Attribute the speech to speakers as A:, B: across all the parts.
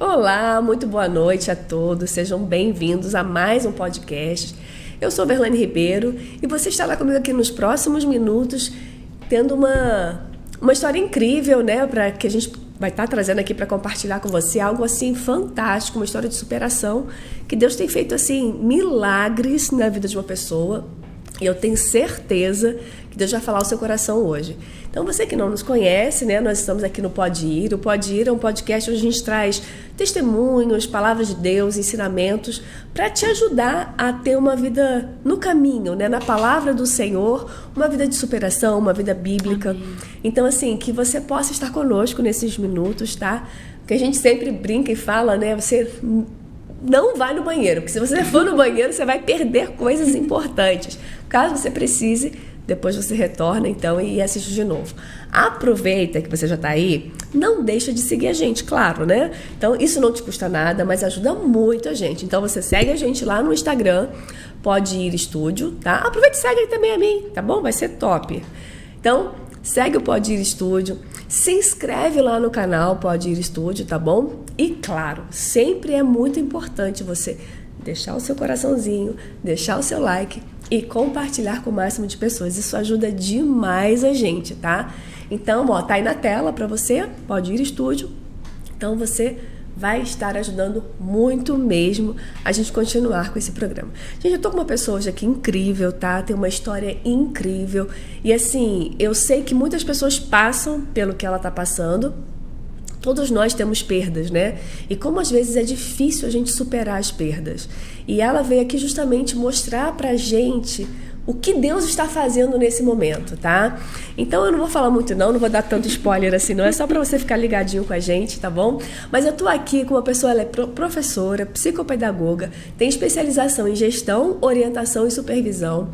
A: Olá, muito boa noite a todos, sejam bem-vindos a mais um podcast. Eu sou Verlane Ribeiro e você estará comigo aqui nos próximos minutos, tendo uma história incrível, né, para que a gente vai estar trazendo aqui para compartilhar com você algo assim fantástico, uma história de superação, que Deus tem feito assim milagres na vida de uma pessoa. E eu tenho certeza que Deus vai falar ao seu coração hoje. Então, você que não nos conhece, né, nós estamos aqui no Pode Ir. O Pode Ir é um podcast onde a gente traz testemunhos, palavras de Deus, ensinamentos, para te ajudar a ter uma vida no caminho, né, na palavra do Senhor, uma vida de superação, uma vida bíblica. Amém. Então, assim, que você possa estar conosco nesses minutos, tá? Porque a gente sempre brinca e fala, né, você não vai no banheiro, porque se você for no banheiro, você vai perder coisas importantes. Caso você precise, depois você retorna, então, e assiste de novo. Aproveita que você já está aí, não deixa de seguir a gente, claro, né? Então, isso não te custa nada, mas ajuda muito a gente. Então, você segue a gente lá no Instagram, Pode Ir Estúdio, tá? Aproveita e segue aí também a mim, tá bom? Vai ser top. Então, segue o Pode Ir Estúdio, se inscreve lá no canal Pode Ir Estúdio, tá bom? E claro, sempre é muito importante você deixar o seu coraçãozinho, deixar o seu like e compartilhar com o máximo de pessoas. Isso ajuda demais a gente, tá? Então, ó, tá aí na tela pra você, Pode Ir Estúdio. Então, você vai estar ajudando muito mesmo a gente continuar com esse programa. Gente, eu tô com uma pessoa hoje aqui incrível, tá? Tem uma história incrível. E assim, eu sei que muitas pessoas passam pelo que ela tá passando. Todos nós temos perdas, né? E como às vezes é difícil a gente superar as perdas. E ela veio aqui justamente mostrar pra gente o que Deus está fazendo nesse momento, tá? Então eu não vou falar muito não vou dar tanto spoiler assim não, é só pra você ficar ligadinho com a gente, tá bom? Mas eu tô aqui com uma pessoa, ela é professora, psicopedagoga, tem especialização em gestão, orientação e supervisão.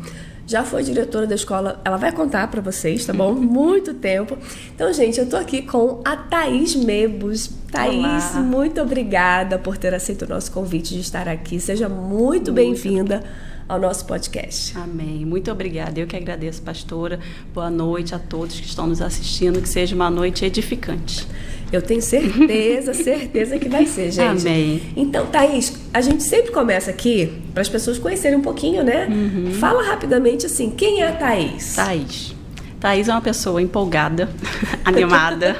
A: Já foi diretora da escola, ela vai contar pra vocês, tá bom? Muito tempo. Então, gente, eu tô aqui com a Thaís Mebus. Thaís, olá. Muito obrigada por ter aceito o nosso convite de estar aqui. Seja muito bem-vinda ao nosso podcast.
B: Amém. Muito obrigada. Eu que agradeço, pastora. Boa noite a todos que estão nos assistindo. Que seja uma noite edificante.
A: Eu tenho certeza que vai ser, gente.
B: Amém.
A: Então, Thaís, a gente sempre começa aqui para as pessoas conhecerem um pouquinho, né? Uhum. Fala rapidamente assim, quem é a Thaís?
B: Thaís é uma pessoa empolgada, animada,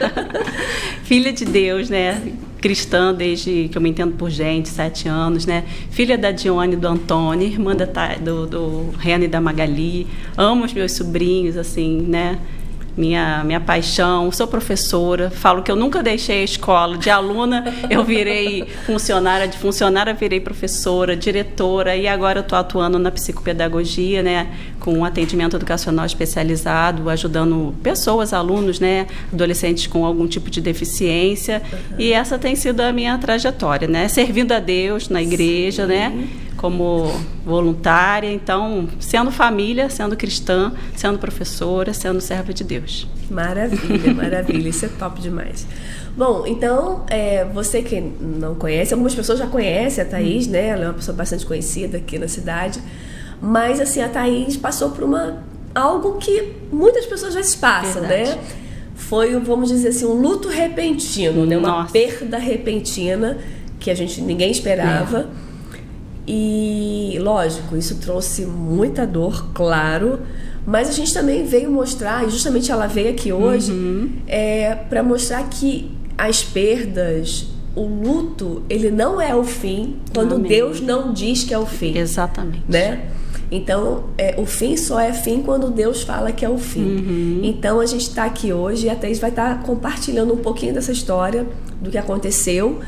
B: filha de Deus, né? Cristã desde que eu me entendo por gente, 7 anos, né? Filha da Dione e do Antônio, irmã do Rena e da Magali. Amo os meus sobrinhos, assim, né? Minha paixão, sou professora, falo que eu nunca deixei a escola, de aluna eu virei funcionária, de funcionária virei professora, diretora e agora eu estou atuando na psicopedagogia, né, com um atendimento educacional especializado, ajudando pessoas, alunos, né, adolescentes com algum tipo de deficiência. Uhum. E essa tem sido a minha trajetória, né, servindo a Deus na igreja, sim, né, como voluntária, então, sendo família, sendo cristã, sendo professora, sendo serva de Deus.
A: Maravilha, isso é top demais. Bom, então, você que não conhece, algumas pessoas já conhecem a Thaís, né? Ela é uma pessoa bastante conhecida aqui na cidade, mas, assim, a Thaís passou por algo que muitas pessoas às vezes passam, verdade, né? Foi, vamos dizer assim, um luto repentino, né? Uma perda repentina que ninguém esperava. E, lógico, isso trouxe muita dor, claro, mas a gente também veio mostrar, e justamente ela veio aqui hoje, para mostrar que as perdas, o luto, ele não é o fim quando Amém. Deus não diz que é o fim.
B: Exatamente.
A: Né? Então, o fim só é fim quando Deus fala que é o fim. Uhum. Então, a gente está aqui hoje e a Thaís vai estar compartilhando um pouquinho dessa história, do que aconteceu,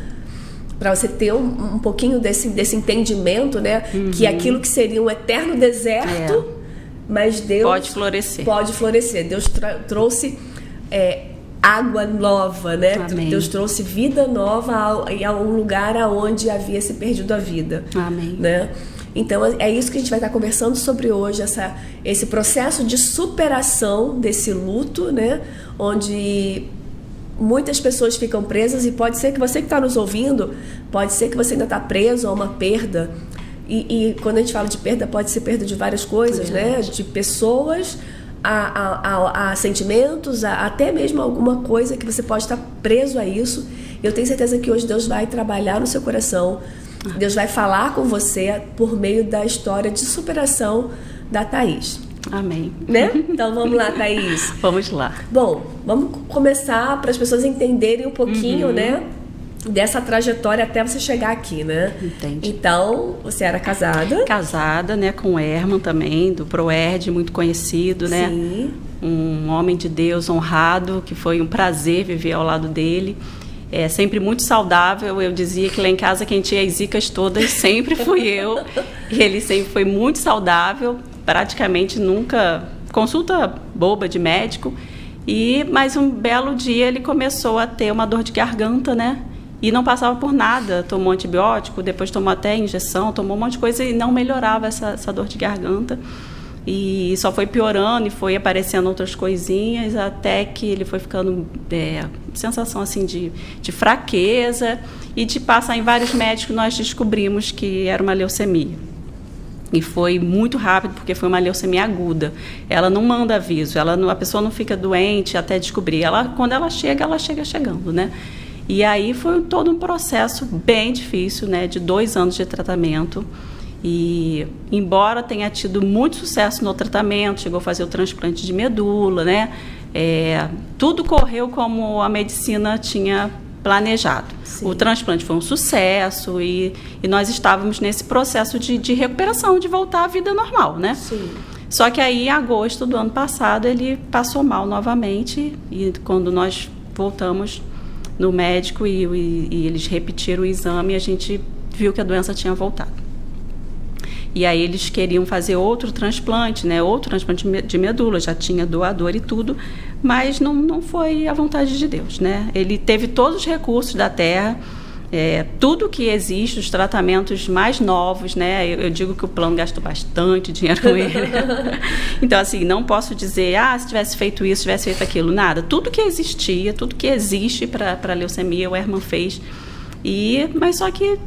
A: para você ter um pouquinho desse entendimento, né? Uhum. Que aquilo que seria um eterno deserto, mas Deus pode florescer. Deus trouxe água nova, né? Amém. Deus trouxe vida nova a um lugar onde havia se perdido a vida.
B: Amém.
A: Né? Então, é isso que a gente vai estar conversando sobre hoje, esse processo de superação desse luto, né? Onde muitas pessoas ficam presas e pode ser que você que está nos ouvindo, pode ser que você ainda está preso a uma perda. E quando a gente fala de perda, pode ser perda de várias coisas, né? De pessoas, a sentimentos, até mesmo alguma coisa que você pode estar preso a isso. Eu tenho certeza que hoje Deus vai trabalhar no seu coração, Deus vai falar com você por meio da história de superação da Thaís.
B: Amém.
A: Né? Então vamos lá, Thaís.
B: Vamos lá.
A: Bom, vamos começar para as pessoas entenderem um pouquinho, né? Dessa trajetória até você chegar aqui, né?
B: Entendi.
A: Então, você era casada?
B: Casada, né, com o Herman também, do Proerd, muito conhecido, né?
A: Sim.
B: Um homem de Deus honrado, que foi um prazer viver ao lado dele. Sempre muito saudável. Eu dizia que lá em casa quem tinha as zicas todas sempre fui eu. E ele sempre foi muito saudável, praticamente nunca consulta boba de médico. Mas um belo dia ele começou a ter uma dor de garganta, né? E não passava por nada, tomou antibiótico, depois tomou até injeção, tomou um monte de coisa e não melhorava essa dor de garganta. E só foi piorando e foi aparecendo outras coisinhas, até que ele foi ficando sensação assim de fraqueza, e de passar em vários médicos nós descobrimos que era uma leucemia. E foi muito rápido, porque foi uma leucemia aguda. Ela não manda aviso, a pessoa não fica doente até descobrir. Quando ela chega chegando, né? E aí foi todo um processo bem difícil, né, de 2 anos de tratamento. E embora tenha tido muito sucesso no tratamento, chegou a fazer o transplante de medula, né, tudo correu como a medicina tinha planejado. Sim. O transplante foi um sucesso e nós estávamos nesse processo de recuperação, de voltar à vida normal, né? Sim. Só que aí, em agosto do ano passado, ele passou mal novamente, e quando nós voltamos no médico e eles repetiram o exame, a gente viu que a doença tinha voltado. E aí eles queriam fazer outro transplante, né? Outro transplante de medula, já tinha doador e tudo, mas não foi a vontade de Deus, né? Ele teve todos os recursos da terra, tudo que existe, os tratamentos mais novos, né? Eu digo que o plano gastou bastante dinheiro com ele. Então, assim, não posso dizer, se tivesse feito isso, tivesse feito aquilo, nada. Tudo que existia, tudo que existe para a leucemia, o Herman fez. Mas só que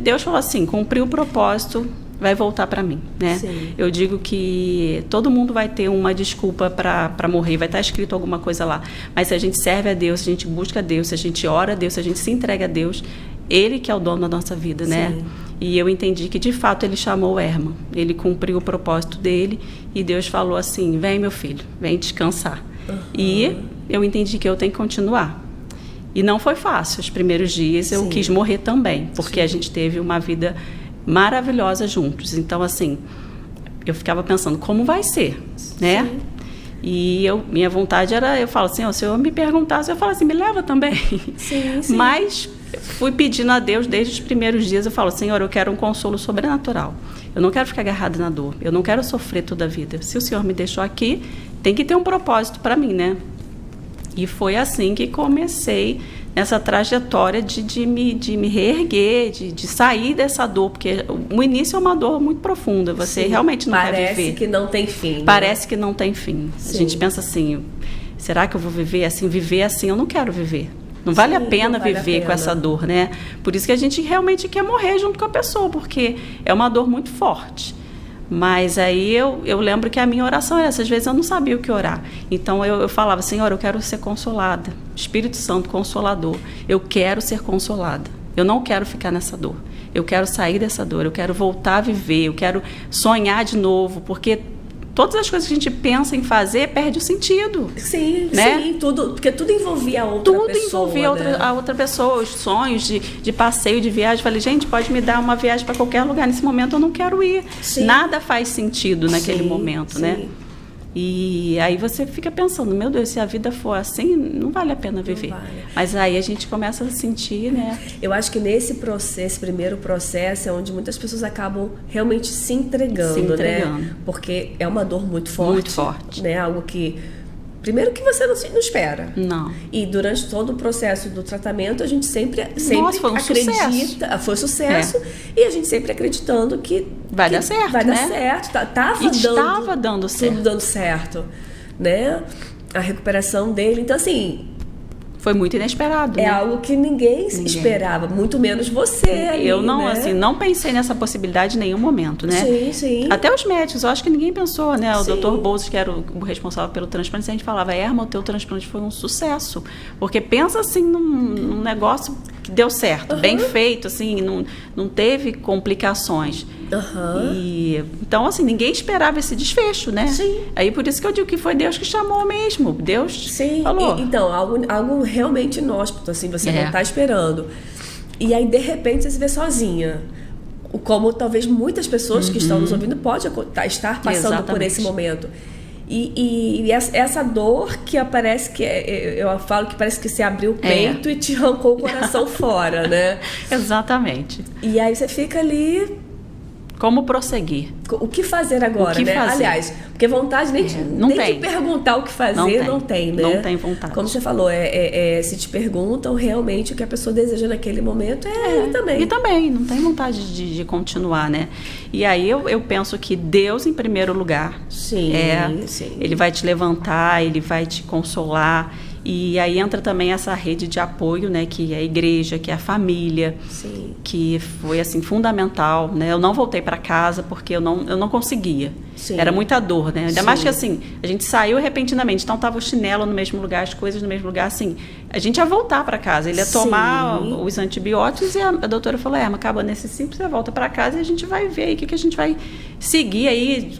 B: Deus falou assim, cumpriu o propósito, vai voltar para mim, né? Sim. Eu digo que todo mundo vai ter uma desculpa para morrer, vai estar escrito alguma coisa lá, mas se a gente serve a Deus, se a gente busca a Deus, se a gente ora a Deus, se a gente se entrega a Deus, Ele que é o dono da nossa vida, né? Sim. E eu entendi que de fato Ele chamou o Herman, Ele cumpriu o propósito dele, e Deus falou assim, vem meu filho, vem descansar. E eu entendi que eu tenho que continuar. E não foi fácil, os primeiros dias eu quis morrer também, porque a gente teve uma vida maravilhosa juntos. Então, assim, eu ficava pensando, como vai ser, né? Sim. E minha vontade era, eu falo assim, se eu me perguntasse, eu falo assim, me leva também. Sim, sim. Mas fui pedindo a Deus desde os primeiros dias, eu falo, Senhor, eu quero um consolo sobrenatural. Eu não quero ficar agarrada na dor, eu não quero sofrer toda a vida. Se o Senhor me deixou aqui, tem que ter um propósito para mim, né? E foi assim que comecei essa trajetória de me reerguer, de sair dessa dor, porque o início é uma dor muito profunda, você realmente não quer viver.
A: Parece que não tem fim.
B: Parece que não tem fim. Sim. A gente pensa assim, será que eu vou viver assim? Viver assim eu não quero viver. Não vale a pena viver com essa dor, né? Por isso que a gente realmente quer morrer junto com a pessoa, porque é uma dor muito forte. Mas aí eu lembro que a minha oração era essa, às vezes eu não sabia o que orar. Então eu falava, Senhor, eu quero ser consolada. Espírito Santo Consolador, eu quero ser consolada. Eu não quero ficar nessa dor. Eu quero sair dessa dor, eu quero voltar a viver, eu quero sonhar de novo, porque todas as coisas que a gente pensa em fazer perde o sentido.
A: Sim,
B: né?
A: Sim, porque tudo envolvia a outra pessoa. Tudo
B: envolvia
A: né?
B: a outra pessoa, os sonhos de passeio, de viagem. Falei, gente, pode me dar uma viagem para qualquer lugar. Nesse momento eu não quero ir. Sim. Nada faz sentido naquele momento, né? E aí você fica pensando, meu Deus, se a vida for assim, não vale a pena viver. Vale. Mas aí a gente começa a sentir, né?
A: Eu acho que nesse primeiro processo, é onde muitas pessoas acabam realmente se entregando, né? Porque é uma dor muito forte.
B: Muito forte.
A: Né? Algo que, primeiro, que você não espera.
B: Não.
A: E durante todo o processo do tratamento, a gente sempre
B: foi um
A: acredita.
B: Sucesso.
A: Foi sucesso. E a gente sempre acreditando que
B: vai dar certo.
A: Vai dar certo.
B: Estava dando certo.
A: Tudo dando certo. Né? A recuperação dele. Então, assim,
B: Foi muito inesperado,
A: É
B: né?
A: algo que ninguém esperava, muito menos você ali,
B: Eu não,
A: né?
B: assim, não pensei nessa possibilidade em nenhum momento, né?
A: Sim, sim.
B: Até os médicos, eu acho que ninguém pensou, né? O
A: Sim.
B: Dr. Bolsos, que era o responsável pelo transplante, a gente falava, Erma, o teu transplante foi um sucesso. Porque pensa, assim, num negócio que deu certo, bem feito, assim, não teve complicações. Então, assim, ninguém esperava esse desfecho, né?
A: Sim.
B: Aí, por isso que eu digo que foi Deus que chamou mesmo. Deus falou.
A: Então, algo realmente inóspito, assim, você não está esperando. E aí, de repente, você se vê sozinha. Como talvez muitas pessoas que estão nos ouvindo podem estar passando por esse momento. E essa dor que aparece, eu falo que parece que você abriu o peito e te arrancou o coração fora, né?
B: Exatamente.
A: E aí você fica ali...
B: Como prosseguir?
A: O que fazer agora, né?
B: Fazer?
A: Aliás, porque vontade nem de perguntar o que fazer, não tem, né?
B: Não tem vontade.
A: Como você falou, se te perguntam realmente o que a pessoa deseja naquele momento, ele também.
B: E também, não tem vontade de continuar, né? E aí eu penso que Deus em primeiro lugar.
A: Sim.
B: Ele vai te levantar, ele vai te consolar. E aí entra também essa rede de apoio, né, que é a igreja, que é a família, que foi assim fundamental, né? Eu não voltei para casa porque eu não conseguia. Era muita dor, né? Ainda mais que assim, a gente saiu repentinamente, então tava o chinelo no mesmo lugar, as coisas no mesmo lugar, assim. A gente ia voltar para casa, ele ia tomar os antibióticos e a doutora falou: "Mas acaba nesse simples, você volta para casa e a gente vai ver aí o que a gente vai seguir aí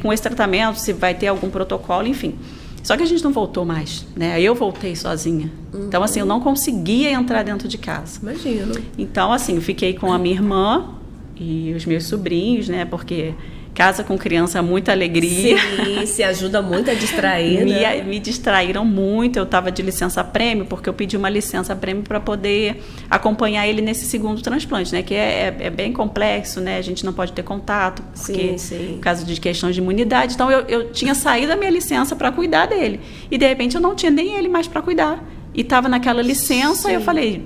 B: com esse tratamento, se vai ter algum protocolo, enfim." Só que a gente não voltou mais, né? Eu voltei sozinha. Então, assim, eu não conseguia entrar dentro de casa.
A: Imagino.
B: Então, assim, eu fiquei com a minha irmã e os meus sobrinhos, né? Porque casa com criança é muita alegria.
A: Sim, se ajuda muito a distrair, né?
B: Me distraíram muito. Eu estava de licença-prêmio, porque eu pedi uma licença-prêmio para poder acompanhar ele nesse segundo transplante, né? Que é bem complexo, né? A gente não pode ter contato, porque por causa de questões de imunidade. Então, eu tinha saído da minha licença para cuidar dele. E, de repente, eu não tinha nem ele mais para cuidar. E estava naquela licença, e eu falei...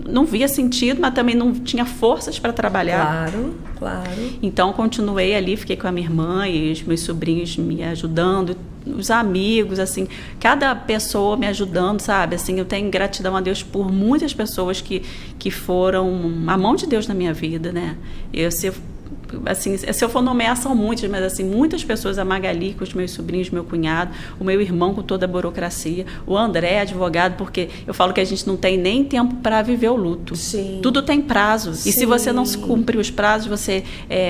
B: Não via sentido, mas também não tinha forças para trabalhar.
A: Claro.
B: Então, continuei ali, fiquei com a minha irmã e os meus sobrinhos me ajudando, os amigos, assim, cada pessoa me ajudando, sabe? Assim, eu tenho gratidão a Deus por muitas pessoas que foram a mão de Deus na minha vida, né? Se eu for nomear, são muitas, mas assim, muitas pessoas, a Magali com os meus sobrinhos, meu cunhado, o meu irmão com toda a burocracia, o André, advogado, porque eu falo que a gente não tem nem tempo para viver o luto. Tudo tem prazo. E se você não cumprir os prazos, você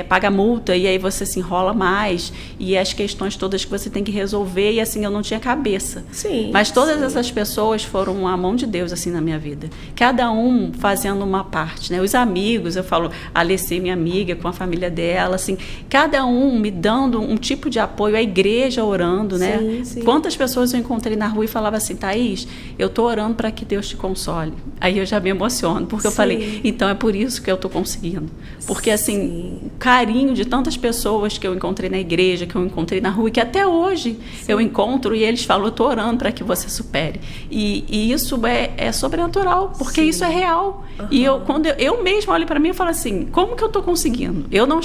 B: paga multa e aí você se enrola mais. E as questões todas que você tem que resolver, e assim, eu não tinha cabeça. Mas todas essas pessoas foram a mão de Deus, assim, na minha vida. Cada um fazendo uma parte, né? Os amigos, eu falo, a Alessi, minha amiga, com a família dela, assim, cada um me dando um tipo de apoio, a igreja orando, né? Quantas pessoas eu encontrei na rua e falava assim: Thaís, eu tô orando para que Deus te console. Aí eu já me emociono, porque eu falei, então é por isso que eu tô conseguindo. Porque assim, o carinho de tantas pessoas que eu encontrei na igreja, que eu encontrei na rua, e que até hoje eu encontro, e eles falam, eu tô orando para que você supere. E isso é sobrenatural, porque isso é real. E quando eu mesma olho para mim, eu falo assim, como que eu tô conseguindo? Eu não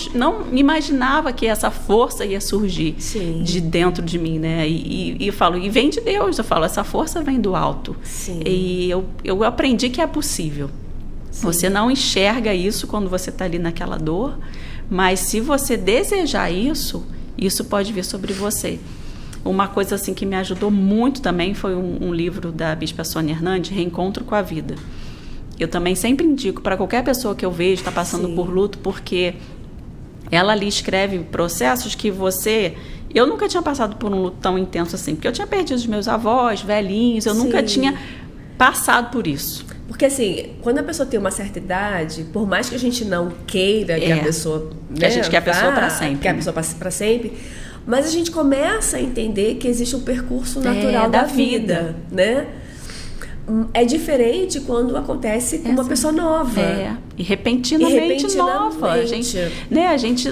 B: imaginava que essa força ia surgir de dentro de mim, né? E eu falo, e vem de Deus. Eu falo, essa força vem do alto. E eu aprendi que é possível. Você não enxerga isso quando você está ali naquela dor, mas se você desejar isso pode vir sobre você. Uma coisa assim que me ajudou muito também foi um livro da Bispa Sônia Hernandes, Reencontro com a Vida. Eu também sempre indico para qualquer pessoa que eu vejo está passando por luto, porque ela ali escreve processos que eu nunca tinha passado por um luto tão intenso assim, porque eu tinha perdido os meus avós, velhinhos, eu nunca tinha passado por isso.
A: Porque assim, quando a pessoa tem uma certa idade, por mais que a gente não queira que a pessoa...
B: Que a gente quer a pessoa para sempre.
A: Que a pessoa passe para sempre, mas a gente começa a entender que existe um percurso natural da vida, né? É diferente quando acontece com uma pessoa nova.
B: E repentinamente nova. A gente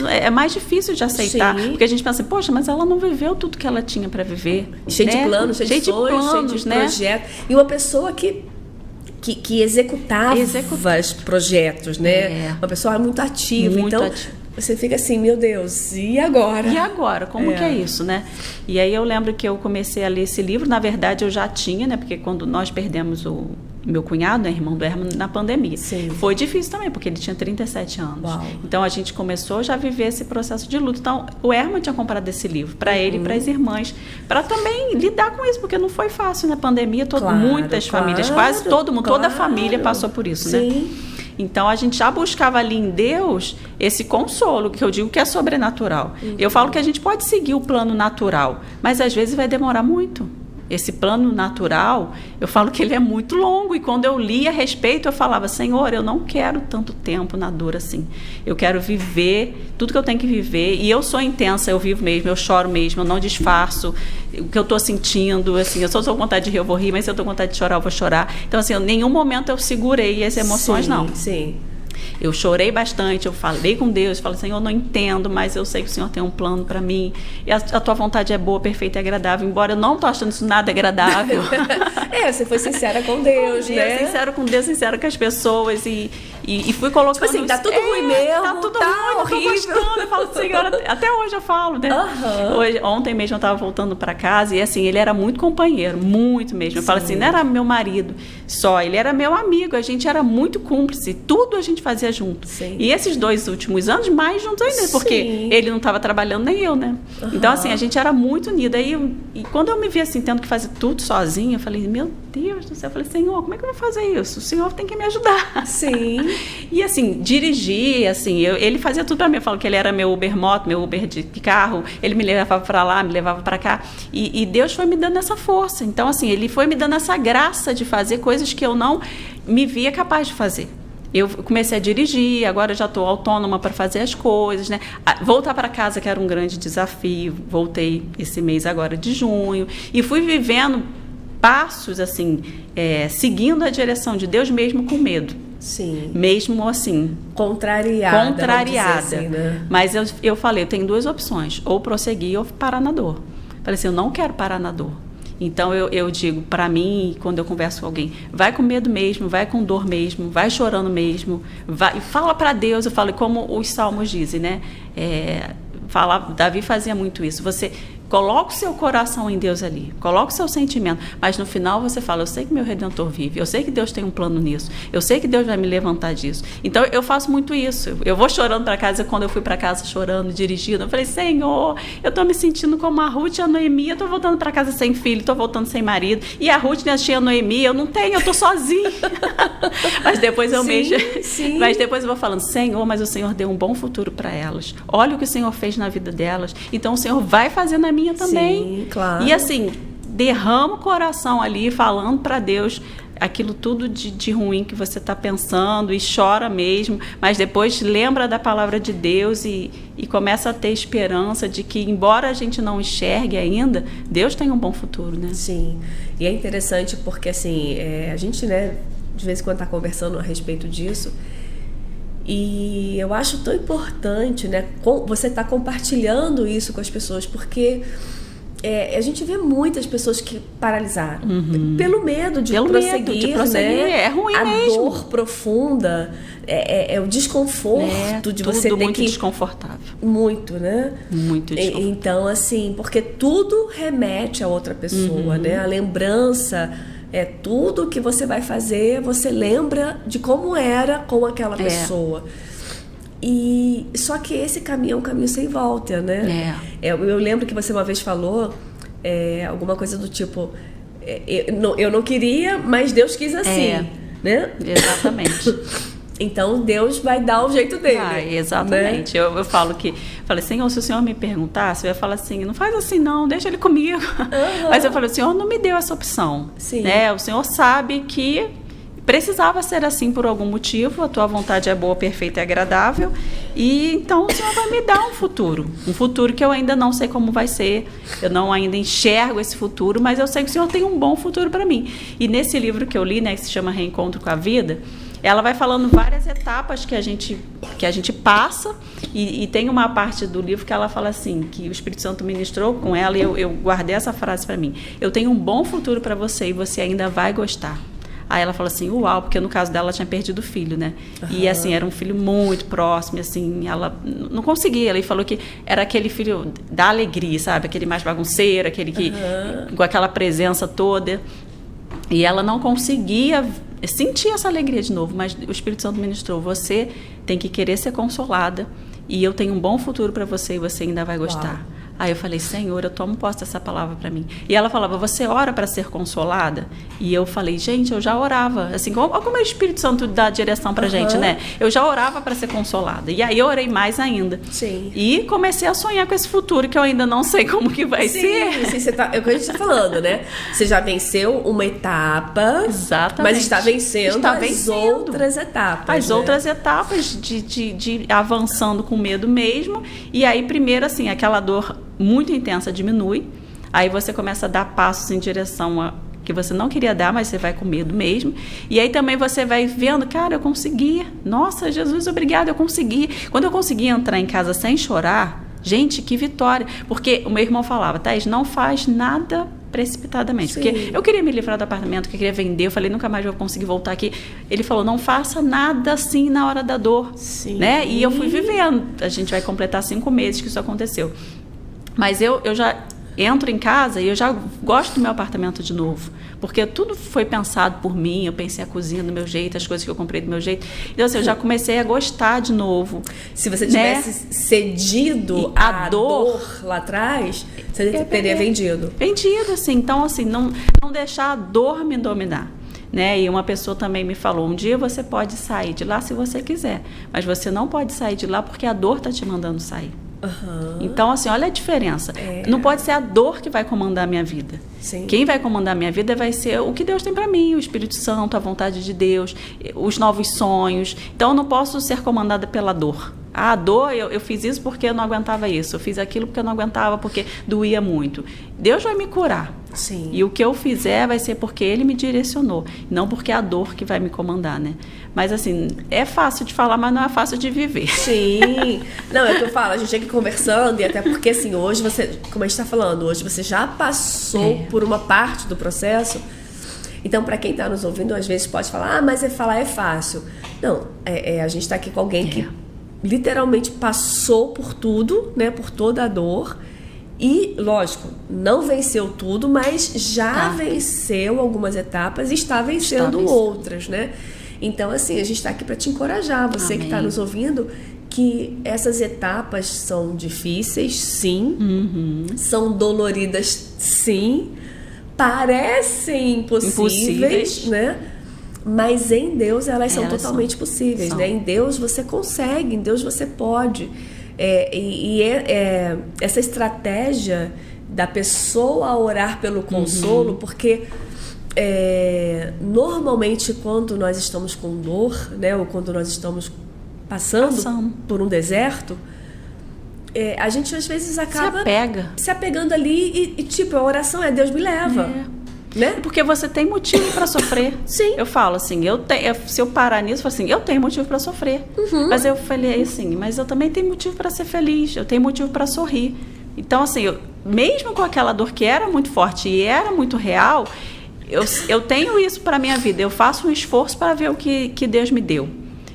B: é mais difícil de aceitar. Porque a gente pensa, poxa, mas ela não viveu tudo que ela tinha para viver.
A: Cheio de planos, cheio de sonhos, cheio de projetos. E uma pessoa que executava os projetos, né? Uma pessoa muito ativa. você fica assim, meu Deus, e agora?
B: E agora? Como que é isso, né? E aí eu lembro que eu comecei a ler esse livro, na verdade eu já tinha, né? Porque quando nós perdemos o meu cunhado, né, irmão do Herman, na pandemia.
A: Sim.
B: Foi difícil também, porque ele tinha 37 anos.
A: Uau.
B: Então a gente começou já a viver esse processo de luto. Então o Herman tinha comprado esse livro para ele e para as irmãs, para também lidar com isso, porque não foi fácil na pandemia. Muitas famílias, quase todo mundo, toda a família passou por isso, né?
A: Sim.
B: Então, a gente já buscava ali em Deus esse consolo, que eu digo que é sobrenatural. Eu falo que a gente pode seguir o plano natural, mas às vezes vai demorar muito. Esse plano natural, eu falo que ele é muito longo. E quando eu li a respeito, eu falava, Senhor, eu não quero tanto tempo na dor assim. Eu quero viver tudo que eu tenho que viver. E eu sou intensa, eu vivo mesmo, eu choro mesmo, eu não disfarço o que eu estou sentindo. Assim, eu só estou com vontade de rir, eu vou rir, mas se eu estou com vontade de chorar, eu vou chorar. Então, assim, em nenhum momento eu segurei as emoções,
A: sim,
B: não.
A: Sim.
B: Eu chorei bastante, eu falei com Deus, falei, Senhor, eu não entendo, mas eu sei que o Senhor tem um plano para mim, e a tua vontade é boa, perfeita e agradável, embora eu não estou achando isso nada agradável.
A: Você foi sincera com Deus, né?
B: Sincera com Deus, sincera com as pessoas, e fui colocando...
A: Tipo assim, tá tudo ruim mesmo,
B: tá tudo
A: tá
B: ruim,
A: horrível.
B: Eu tô gostando, eu falo, Senhor, até hoje eu falo, né? Ontem mesmo eu estava voltando para casa, e assim, ele era muito companheiro, muito mesmo. Eu falo assim, não era meu marido só, ele era meu amigo, a gente era muito cúmplice, tudo a gente fazia junto.
A: Sim.
B: E esses 2 últimos anos, mais juntos ainda, porque ele não estava trabalhando, nem eu, né? Então, assim, a gente era muito unida. E quando eu me vi assim, tendo que fazer tudo sozinha, eu falei, meu Deus do céu, eu falei, Senhor, como é que eu vou fazer isso? O Senhor tem que me ajudar.
A: Sim.
B: E assim, dirigir, assim, ele fazia tudo para mim. Eu falo que ele era meu Uber moto, meu Uber de carro, ele me levava para lá, me levava para cá. E Deus foi me dando essa força. Então, assim, ele foi me dando essa graça de fazer coisas que eu não me via capaz de fazer. Eu comecei a dirigir, agora já estou autônoma para fazer as coisas, né? Voltar para casa, que era um grande desafio, voltei esse mês agora de junho, e fui vivendo passos, assim, seguindo a direção de Deus, mesmo com medo.
A: Sim.
B: Mesmo assim.
A: Contrariada.
B: Assim,
A: né?
B: Mas eu falei, eu tenho 2 opções, ou prosseguir ou parar na dor. Falei assim, eu não quero parar na dor. Então, eu digo, para mim, quando eu converso com alguém, vai com medo mesmo, vai com dor mesmo, vai chorando mesmo, vai, fala para Deus. Eu falo, como os salmos dizem, né? Davi fazia muito isso. Você coloca o seu coração em Deus ali, coloca o seu sentimento, mas no final você fala, eu sei que meu Redentor vive, eu sei que Deus tem um plano nisso, eu sei que Deus vai me levantar disso. Então eu faço muito isso. Eu vou chorando para casa. Quando eu fui para casa chorando, dirigindo, eu falei, Senhor, eu tô me sentindo como a Ruth e a Noemi, eu tô voltando para casa sem filho, tô voltando sem marido, e a Ruth e a tia Noemi, eu não tenho, eu tô sozinha. Mas depois eu mas depois eu vou falando, Senhor, mas o Senhor deu um bom futuro para elas, olha o que o Senhor fez na vida delas, então o Senhor vai fazer na minha também.
A: Sim, claro.
B: E assim, derrama o coração ali, falando para Deus aquilo tudo de ruim que você está pensando, e chora mesmo, mas depois lembra da palavra de Deus e começa a ter esperança de que, embora a gente não enxergue ainda, Deus tem um bom futuro, né?
A: Sim. E é interessante porque, assim, a gente, né, de vez em quando está conversando a respeito disso, e eu acho tão importante, né, você estar compartilhando isso com as pessoas, porque a gente vê muitas pessoas que paralisaram pelo medo de prosseguir, né?
B: É ruim
A: a
B: mesmo.
A: Dor profunda, o desconforto de você ter
B: muito
A: que...
B: desconfortável.
A: Muito, né?
B: Muito desconfortável.
A: Então, assim, porque tudo remete a outra pessoa, né? A lembrança... tudo que você vai fazer, você lembra de como era com aquela pessoa. E só que esse caminho é um caminho sem volta, né? Eu lembro que você uma vez falou alguma coisa do tipo, eu não queria, mas Deus quis assim, né?
B: Exatamente.
A: Então Deus vai dar o jeito dele.
B: Exatamente. Né? Eu falei, Senhor, se o Senhor me perguntasse, eu ia falar assim, não faz assim não, deixa ele comigo. Mas eu falei, o Senhor não me deu essa opção.
A: Sim.
B: Né? O Senhor sabe que precisava ser assim por algum motivo, a tua vontade é boa, perfeita e agradável, e então o Senhor vai me dar um futuro que eu ainda não sei como vai ser, eu não ainda enxergo esse futuro, mas eu sei que o Senhor tem um bom futuro para mim. E nesse livro que eu li, né, que se chama Reencontro com a Vida, ela vai falando várias etapas que a gente passa, e tem uma parte do livro que ela fala assim, que o Espírito Santo ministrou com ela, e eu guardei essa frase para mim: eu tenho um bom futuro para você e você ainda vai gostar. Aí ela falou assim, uau, porque no caso dela ela tinha perdido o filho, né? E assim, era um filho muito próximo, assim, ela não conseguia. Ela falou que era aquele filho da alegria, sabe? Aquele mais bagunceiro, aquele que com aquela presença toda. E ela não conseguia sentir essa alegria de novo, mas o Espírito Santo ministrou, você tem que querer ser consolada e eu tenho um bom futuro para você e você ainda vai gostar. Uau. Aí eu falei, Senhor, eu tomo posse dessa palavra para mim. E ela falava, você ora para ser consolada? E eu falei, gente, eu já orava. Assim, olha como o Espírito Santo dá direção pra gente, né? Eu já orava para ser consolada. E aí eu orei mais ainda.
A: Sim.
B: E comecei a sonhar com esse futuro que eu ainda não sei como que vai ser.
A: Sim, você é o que a gente tá falando, né? Você já venceu uma etapa.
B: Exatamente.
A: Mas está vencendo as outras etapas.
B: As outras etapas de avançando com medo mesmo. E aí, primeiro, assim, aquela dor muito intensa diminui, aí você começa a dar passos em direção a que você não queria dar, mas você vai com medo mesmo, e aí também você vai vendo, cara, eu consegui, nossa, Jesus, obrigado, eu consegui. Quando eu consegui entrar em casa sem chorar, gente, que vitória, porque o meu irmão falava, Thaís, não faz nada precipitadamente,
A: Sim.
B: Porque eu queria me livrar do apartamento, que eu queria vender, eu falei, nunca mais vou conseguir voltar aqui. Ele falou, não faça nada assim na hora da dor.
A: Sim.
B: Né? E eu fui vivendo, a gente vai completar 5 meses que isso aconteceu. Mas eu já entro em casa e eu já gosto do meu apartamento de novo. Porque tudo foi pensado por mim, eu pensei a cozinha do meu jeito, as coisas que eu comprei do meu jeito. Então, assim, eu já comecei a gostar de novo.
A: Se você tivesse cedido a dor lá atrás, você teria vendido.
B: Vendido, assim. Então, assim, não deixar a dor me dominar. Né? E uma pessoa também me falou, um dia você pode sair de lá se você quiser, mas você não pode sair de lá porque a dor está te mandando sair. Então, assim, olha a diferença. Não pode ser a dor que vai comandar a minha vida.
A: Sim.
B: Quem vai comandar a minha vida vai ser o que Deus tem para mim, o Espírito Santo, a vontade de Deus, os novos sonhos. Então, eu não posso ser comandada pela dor. A dor, eu fiz isso porque eu não aguentava isso. Eu fiz aquilo porque eu não aguentava, porque doía muito. Deus vai me curar.
A: Sim.
B: E o que eu fizer vai ser porque Ele me direcionou, não porque é a dor que vai me comandar, né? Mas, assim, é fácil de falar, mas não é fácil de viver.
A: Sim. Não, é o que eu falo, a gente chega aqui conversando, e até porque, assim, hoje você, como a gente está falando, hoje você já passou por uma parte do processo. Então, para quem está nos ouvindo, às vezes pode falar, mas falar é fácil. Não, a gente está aqui com alguém que literalmente passou por tudo, né? Por toda a dor. E, lógico, não venceu tudo, mas já venceu algumas etapas e está vencendo outras, né? Então, assim, a gente está aqui para te encorajar, você que está nos ouvindo, que essas etapas são difíceis, sim, são doloridas, sim, parecem impossíveis, né? Mas em Deus elas são totalmente possíveis, né? Em Deus você consegue, em Deus você pode. Essa estratégia da pessoa orar pelo consolo, porque normalmente quando nós estamos com dor, né, ou quando nós estamos passando por um deserto, a gente às vezes acaba se apegando ali e tipo, a oração é Deus me leva. Né?
B: Porque você tem motivo para sofrer.
A: Sim.
B: Eu falo assim, se eu parar nisso, eu falo assim, eu tenho motivo para sofrer. Mas eu falei assim, mas eu também tenho motivo para ser feliz, eu tenho motivo para sorrir. Então, assim, mesmo com aquela dor que era muito forte e era muito real, eu tenho isso para a minha vida. Eu faço um esforço para ver o que Deus me deu.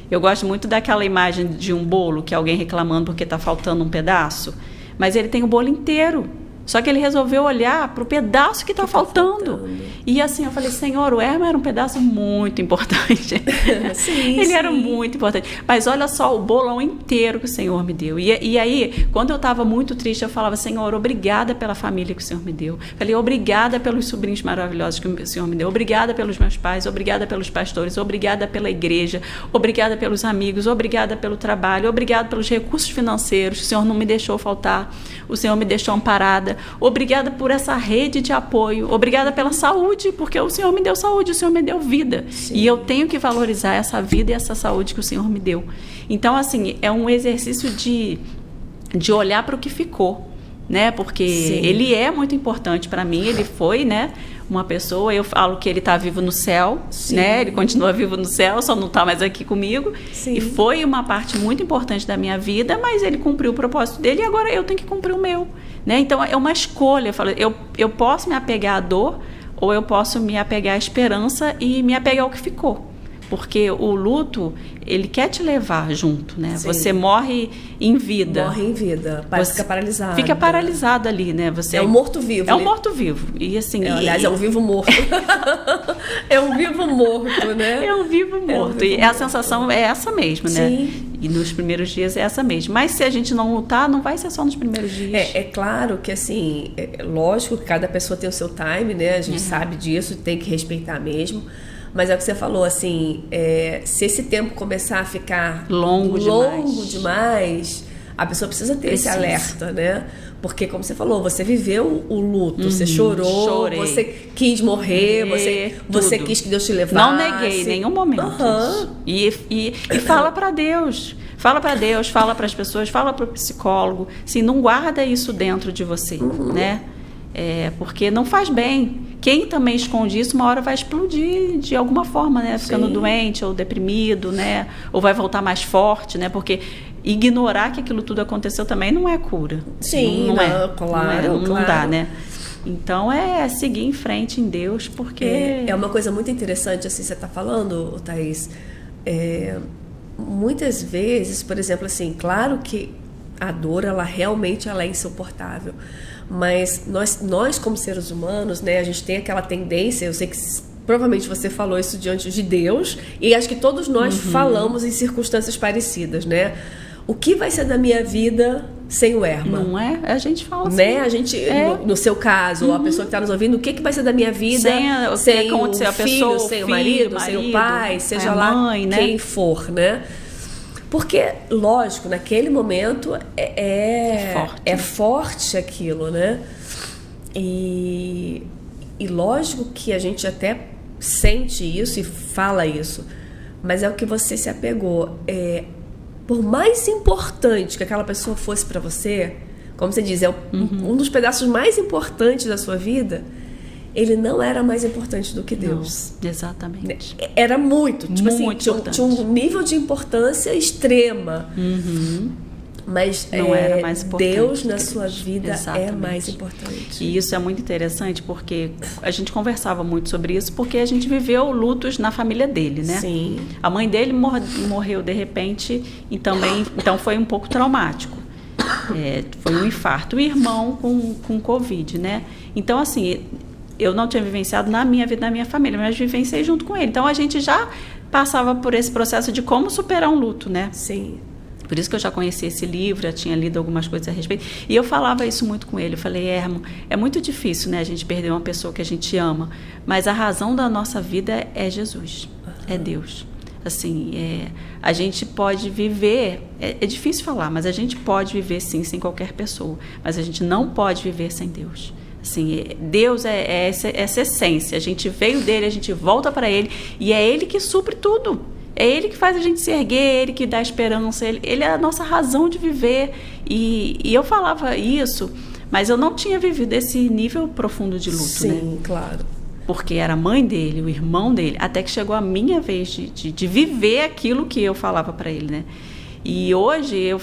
B: Eu gosto muito daquela imagem de um bolo, que alguém reclamando porque está faltando um pedaço, mas ele tem o bolo inteiro. Só que ele resolveu olhar para o pedaço que está faltando. E assim, eu falei, Senhor, o Herman era um pedaço muito importante. Ele era muito importante. Mas olha só o bolão inteiro que o Senhor me deu. E aí, quando eu estava muito triste, eu falava, Senhor, obrigada pela família que o Senhor me deu. Falei, obrigada pelos sobrinhos maravilhosos que o Senhor me deu. Obrigada pelos meus pais, obrigada pelos pastores, obrigada pela igreja, obrigada pelos amigos, obrigada pelo trabalho, obrigada pelos recursos financeiros que o Senhor não me deixou faltar, o Senhor me deixou amparada. Obrigada por essa rede de apoio, obrigada pela saúde, porque o Senhor me deu saúde, o Senhor me deu vida. Sim. E eu tenho que valorizar essa vida e essa saúde que o Senhor me deu. Então, assim, é um exercício de olhar para o que ficou, né? Porque ele é muito importante para mim, ele foi, né? Uma pessoa, eu falo que ele está vivo no céu, né? Ele continua vivo no céu, só não está mais aqui comigo. Sim. E foi uma parte muito importante da minha vida, mas ele cumpriu o propósito dele e agora eu tenho que cumprir o meu, né? Então é uma escolha. Eu posso me apegar à dor ou eu posso me apegar à esperança e me apegar ao que ficou. Porque o luto, ele quer te levar junto, né?
A: Sim.
B: Você morre em vida.
A: Morre em vida, fica paralisado.
B: Fica paralisado ali, né? Você
A: é um morto-vivo.
B: É um morto-vivo. E assim...
A: aliás, é um vivo morto. É um vivo morto, né?
B: É um vivo morto. E a sensação é essa mesmo, né?
A: Sim.
B: E nos primeiros dias é essa mesmo. Mas se a gente não lutar, não vai ser só nos primeiros dias.
A: É claro que, assim, lógico que cada pessoa tem o seu time, né? A gente sabe disso, tem que respeitar mesmo. Mas é o que você falou, assim, se esse tempo começar a ficar
B: longo
A: demais, a pessoa precisa ter esse alerta, né? Porque, como você falou, você viveu o luto, você chorou,
B: chorei.
A: Você quis morrer, você quis que Deus te levasse.
B: Não neguei em nenhum momento isso. E fala para Deus. Fala para Deus, fala para as pessoas, fala para o psicólogo. Assim, não guarda isso dentro de você, né? Porque não faz bem. Quem também esconde isso, uma hora vai explodir de alguma forma, né? Ficando doente ou deprimido, né? Ou vai voltar mais forte, né? Porque ignorar que aquilo tudo aconteceu também não é cura.
A: Sim, claro.
B: Não dá, né? Então, seguir em frente em Deus, porque...
A: É uma coisa muito interessante, assim, você está falando, Thaís. Muitas vezes, por exemplo, assim, claro que a dor, ela realmente é insuportável. Mas nós como seres humanos, né, a gente tem aquela tendência, eu sei que provavelmente você falou isso diante de Deus, e acho que todos nós falamos em circunstâncias parecidas, né? O que vai ser da minha vida sem o Herman?
B: Não é? A gente fala assim.
A: Né? A gente, no seu caso, a pessoa que está nos ouvindo, o que vai ser da minha vida sem o filho, sem o marido, sem o pai, seja lá
B: mãe, né?
A: Quem for, né? Porque, lógico, naquele momento é forte aquilo, né? E lógico que a gente até sente isso e fala isso, mas é o que você se apegou. Por mais importante que aquela pessoa fosse para você, como você diz, um dos pedaços mais importantes da sua vida, ele não era mais importante do que Deus.
B: Não, exatamente.
A: Era muito, tipo
B: muito
A: assim, tinha um nível de importância extrema. Mas
B: não era mais importante.
A: Deus na sua vida
B: exatamente.
A: É mais importante.
B: E isso é muito interessante, porque a gente conversava muito sobre isso, porque a gente viveu lutos na família dele, né?
A: Sim.
B: A mãe dele morreu de repente, então foi um pouco traumático. Foi um infarto. O irmão com Covid, né? Então, assim... Eu não tinha vivenciado na minha vida, na minha família, mas vivenciei junto com ele. Então, a gente já passava por esse processo de como superar um luto, né?
A: Sim.
B: Por isso que eu já conheci esse livro, já tinha lido algumas coisas a respeito. E eu falava isso muito com ele. Eu falei, Herman, é muito difícil, né, a gente perder uma pessoa que a gente ama, mas a razão da nossa vida é Jesus, é Deus. Assim, a gente pode viver, é difícil falar, mas a gente pode viver sim sem qualquer pessoa, mas a gente não pode viver sem Deus. Assim, Deus é essa essência, a gente veio dele, a gente volta para ele, e é ele que supre tudo, é ele que faz a gente se erguer, é ele que dá esperança, ele é a nossa razão de viver, e eu falava isso, mas eu não tinha vivido esse nível profundo de luto,
A: sim,
B: né?
A: Sim, claro.
B: Porque era a mãe dele, o irmão dele, até que chegou a minha vez de viver aquilo que eu falava para ele, né? E hoje eu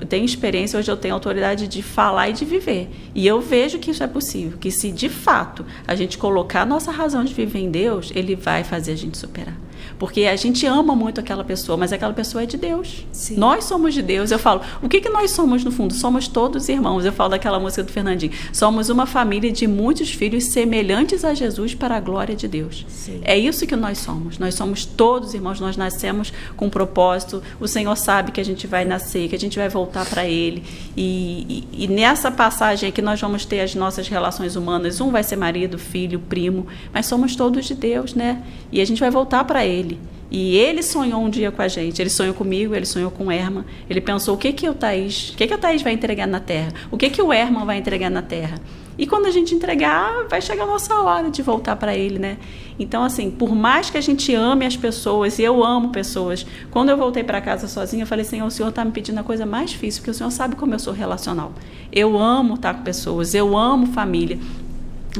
B: tenho experiência, hoje eu tenho autoridade de falar e de viver. E eu vejo que isso é possível, que se de fato a gente colocar a nossa razão de viver em Deus, Ele vai fazer a gente superar. Porque a gente ama muito aquela pessoa, mas aquela pessoa é de Deus.
A: Sim.
B: Nós somos de Deus. Eu falo, o que nós somos no fundo? Somos todos irmãos. Eu falo daquela música do Fernandinho. Somos uma família de muitos filhos semelhantes a Jesus para a glória de Deus.
A: Sim.
B: É isso que nós somos. Nós somos todos irmãos. Nós nascemos com um propósito. O Senhor sabe que a gente vai nascer, que a gente vai voltar para Ele. E nessa passagem aqui nós vamos ter as nossas relações humanas. Um vai ser marido, filho, primo. Mas somos todos de Deus, né? E a gente vai voltar para Ele. E ele sonhou um dia com a gente, ele sonhou comigo, ele sonhou com o Herman, ele pensou o que a Thaís vai entregar na terra, o que o Herman vai entregar na terra. E quando a gente entregar, vai chegar a nossa hora de voltar para ele, né? Então, assim, por mais que a gente ame as pessoas, e eu amo pessoas, quando eu voltei para casa sozinha, eu falei, Senhor, o Senhor está me pedindo a coisa mais difícil, porque o Senhor sabe como eu sou relacional. Eu amo estar com pessoas, eu amo família.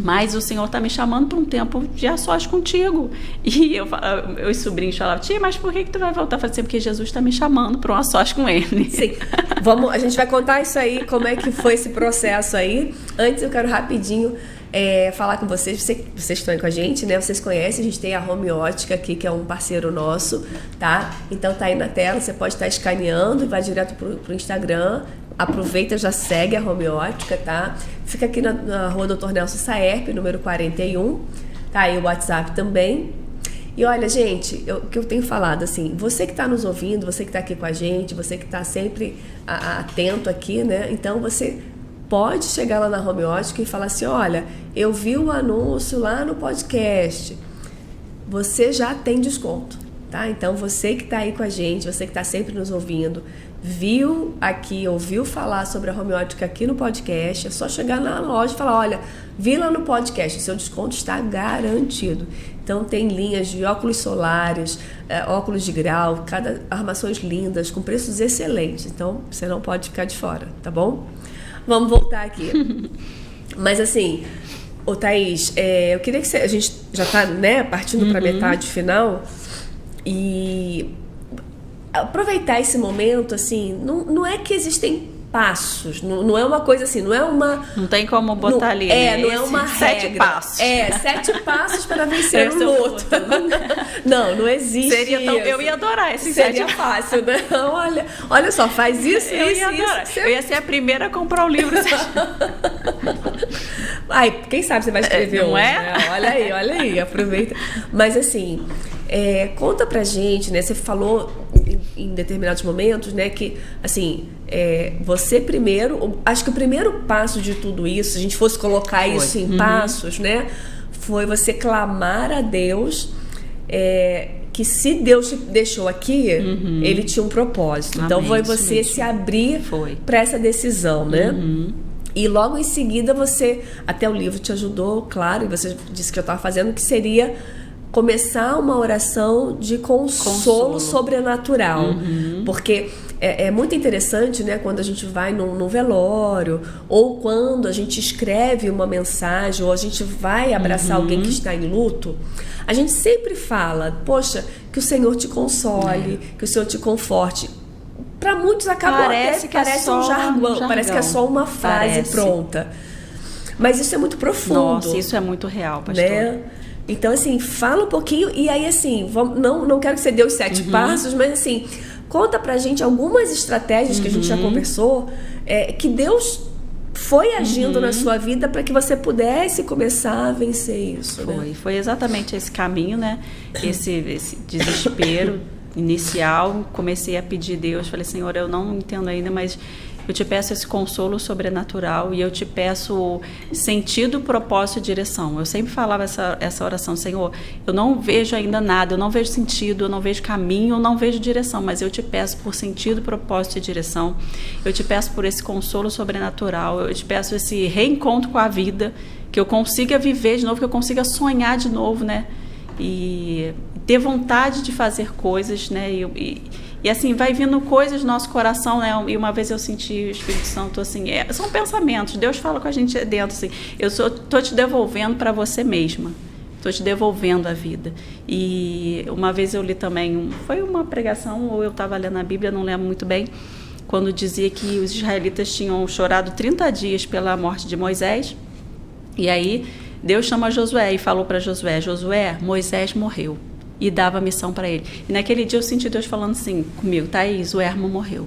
B: Mas o Senhor está me chamando para um tempo de a sós contigo. E os sobrinhos falavam, tia, mas por que tu vai voltar a fazer? Porque Jesus está me chamando para um a sós com ele.
A: Sim. A gente vai contar isso aí, como é que foi esse processo aí. Antes eu quero rapidinho falar com vocês, vocês estão aí com a gente, né? Vocês conhecem, a gente tem a Homeótica aqui, que é um parceiro nosso, tá? Então tá aí na tela, você pode estar escaneando e vai direto pro Instagram. Aproveita, já segue a Homeótica, tá? Fica aqui na rua Dr. Nelson Saerp, número 41, tá aí o WhatsApp também. E olha, gente, o que eu tenho falado, assim, você que está nos ouvindo, você que está aqui com a gente, você que está sempre atento aqui, né? Então você pode chegar lá na Homeótica e falar assim, olha, eu vi o anúncio lá no podcast, você já tem desconto, tá? Então você que está aí com a gente, você que está sempre nos ouvindo, viu aqui, ouviu falar sobre a Homeótica aqui no podcast, é só chegar na loja e falar, olha, vi lá no podcast, o seu desconto está garantido. Então tem linhas de óculos solares, óculos de grau, armações lindas, com preços excelentes, então você não pode ficar de fora, tá bom? Vamos voltar aqui. Mas assim, Thaís, eu queria que a gente já está, né, partindo para a metade final, e aproveitar esse momento, assim, não é que existem passos, não é uma coisa assim, não é uma...
B: Não tem como botar ali, né?
A: Não é uma
B: 7
A: regra.
B: passos.
A: 7 passos para vencer o luto. Não existe
B: Seria tão,
A: isso.
B: Eu ia adorar esse
A: 7
B: Seria
A: fácil, né? Olha só, faz isso,
B: eu ia adorar.
A: Isso.
B: Eu ia ser a primeira a comprar o livro.
A: Ai, quem sabe você vai escrever
B: não
A: hoje,
B: é?
A: Né? Olha aí, aproveita. Mas assim, conta pra gente, né? Você falou em determinados momentos, né, que assim, você primeiro, acho que o primeiro passo de tudo isso, se a gente fosse colocar isso em passos, né, foi você clamar a Deus, que se Deus te deixou aqui, Ele tinha um propósito. Amém, então foi você se abrir para essa decisão, né? E logo em seguida você, até o livro te ajudou, claro, e você disse que eu estava fazendo, que seria começar uma oração de consolo sobrenatural. Porque é muito interessante, né, quando a gente vai num velório, ou quando a gente escreve uma mensagem, ou a gente vai abraçar alguém que está em luto, a gente sempre fala, poxa, que o Senhor te console, que o Senhor te conforte. Para muitos acaba parece um jargão, parece que é só uma frase pronta. Mas isso é muito profundo.
B: Nossa, isso é muito real, pastor.
A: Né? Então, assim, fala um pouquinho e aí, assim, não quero que você dê os 7 passos, mas, assim, conta pra gente algumas estratégias que a gente já conversou, que Deus foi agindo na sua vida para que você pudesse começar a vencer isso.
B: Foi exatamente esse caminho, né? Esse desespero inicial. Comecei a pedir a Deus, falei, Senhor, eu não entendo ainda, mas eu te peço esse consolo sobrenatural e eu te peço sentido, propósito e direção. Eu sempre falava essa oração, Senhor, eu não vejo ainda nada, eu não vejo sentido, eu não vejo caminho, eu não vejo direção, mas eu te peço por sentido, propósito e direção. Eu te peço por esse consolo sobrenatural, eu te peço esse reencontro com a vida, que eu consiga viver de novo, que eu consiga sonhar de novo, né? E ter vontade de fazer coisas, né? E assim, vai vindo coisas no nosso coração, né? E uma vez eu senti o Espírito Santo, assim, são pensamentos, Deus fala com a gente dentro, assim, tô te devolvendo para você mesma, tô te devolvendo a vida. E uma vez eu li também, foi uma pregação, ou eu estava lendo a Bíblia, não lembro muito bem, quando dizia que os israelitas tinham chorado 30 dias pela morte de Moisés, e aí Deus chama Josué e falou para Josué, Moisés morreu. E dava a missão para ele. E naquele dia eu senti Deus falando assim comigo, Thaís, o Hermo morreu.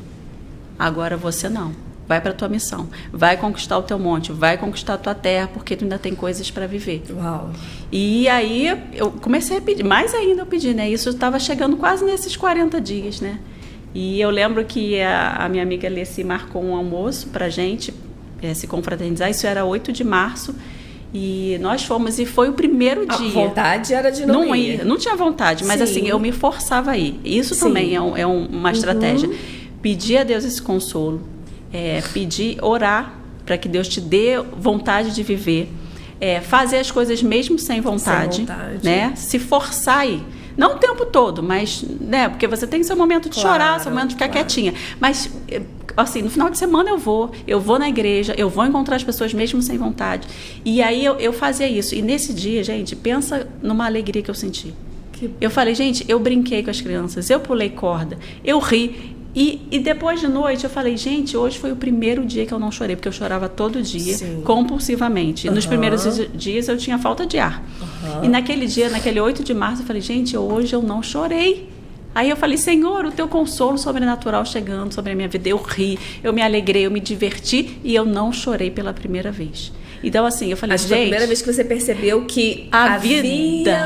B: Agora você não. Vai para a tua missão. Vai conquistar o teu monte. Vai conquistar a tua terra, porque tu ainda tem coisas para viver.
A: Uau.
B: E aí eu comecei a pedir. Mais ainda eu pedi, né? Isso estava chegando quase nesses 40 dias, né? E eu lembro que a minha amiga Leci marcou um almoço para a gente se confraternizar. Isso era 8 de março. E nós fomos, e foi o primeiro dia. A
A: vontade era de não ir.
B: Não tinha vontade, mas assim, eu me forçava a ir. Isso também é uma estratégia. Pedir a Deus esse consolo, orar para que Deus te dê vontade de viver, fazer as coisas mesmo sem vontade, né? Se forçar a ir. Não o tempo todo, mas, né? Porque você tem seu momento de chorar, seu momento de ficar quietinha. Mas, assim, no final de semana eu vou na igreja, eu vou encontrar as pessoas mesmo sem vontade. E aí eu fazia isso. E nesse dia, gente, pensa numa alegria que eu senti. Eu falei, gente, eu brinquei com as crianças, eu pulei corda, eu ri. E depois de noite eu falei, gente, hoje foi o primeiro dia que eu não chorei, porque eu chorava todo dia,
A: Sim.
B: compulsivamente. Nos primeiros dias eu tinha falta de ar. E naquele dia, naquele 8 de março, eu falei, gente, hoje eu não chorei. Aí eu falei, Senhor, o teu consolo sobrenatural chegando sobre a minha vida. Eu ri, eu me alegrei, eu me diverti e eu não chorei pela primeira vez. Então, assim, eu falei,
A: Acho que foi a primeira vez que você percebeu que havia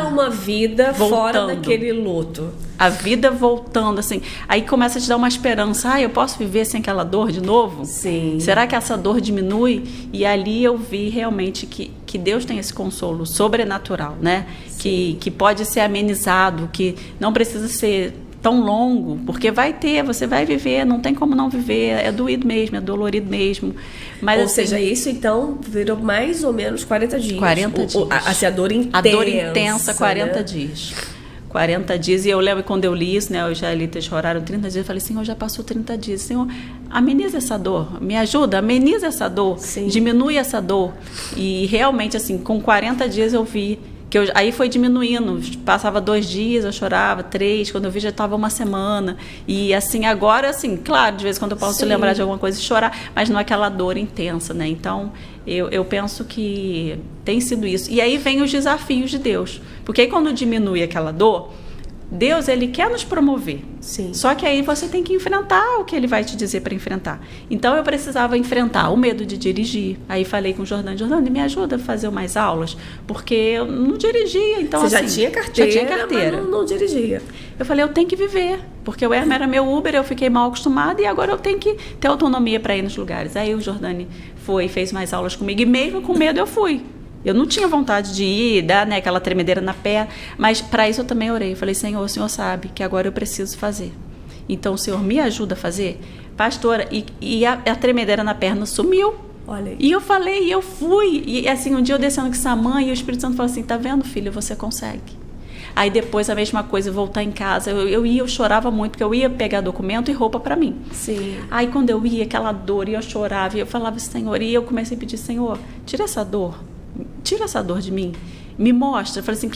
A: uma vida fora daquele luto.
B: A vida voltando, assim. Aí começa a te dar uma esperança. Eu posso viver sem aquela dor de novo?
A: Sim.
B: Será que essa dor diminui? E ali eu vi realmente que Deus tem esse consolo sobrenatural, né? Que pode ser amenizado, que não precisa ser tão longo, porque você vai viver, não tem como não viver, é doído mesmo, é dolorido mesmo. Mas,
A: ou
B: assim,
A: seja, isso então virou mais ou menos 40 dias.
B: 40 dias.
A: A dor intensa.
B: A dor intensa, 40
A: né?
B: dias. 40 dias, e eu lembro quando eu li isso, né, os israelitas choraram 30 dias, eu falei, Senhor, já passou 30 dias, Senhor, ameniza essa dor, me ajuda, ameniza essa dor,
A: Sim.
B: diminui essa dor. E realmente, assim, com 40 dias eu vi, aí foi diminuindo, passava 2 dias, eu chorava, 3, quando eu vi já estava 1 semana, e assim, agora, assim, claro, de vez em quando eu posso
A: Sim.
B: lembrar de alguma coisa e chorar, mas não é aquela dor intensa, né, então eu penso que tem sido isso. E aí vem os desafios de Deus, porque aí quando diminui aquela dor, Deus, Ele quer nos promover.
A: Sim.
B: Só que aí você tem que enfrentar o que Ele vai te dizer para enfrentar. Então, eu precisava enfrentar o medo de dirigir. Aí falei com o Jordânia, me ajuda a fazer umas aulas, porque eu não dirigia. Então,
A: você
B: assim,
A: já tinha carteira,
B: mas
A: não dirigia.
B: Eu falei, eu tenho que viver, porque o Hermes era meu Uber, eu fiquei mal acostumada e agora eu tenho que ter autonomia para ir nos lugares. Aí o Jordânia fez mais aulas comigo e mesmo com medo eu fui. Eu não tinha vontade de ir, dar, né, aquela tremedeira na perna, mas para isso eu também orei. Falei, Senhor, o Senhor sabe que agora eu preciso fazer. Então, o Senhor me ajuda a fazer? Pastora, e a tremedeira na perna sumiu.
A: Olha aí.
B: E eu falei, e eu fui. E assim, um dia eu descendo com essa mãe e o Espírito Santo falou assim, tá vendo, filha, você consegue. Aí depois a mesma coisa, voltar em casa. Eu chorava muito, porque eu ia pegar documento e roupa para mim.
A: Sim.
B: Aí quando eu ia, aquela dor, e eu chorava, e eu falava, Senhor, e eu comecei a pedir, Senhor, tira essa dor de mim, me mostra. Eu falei assim,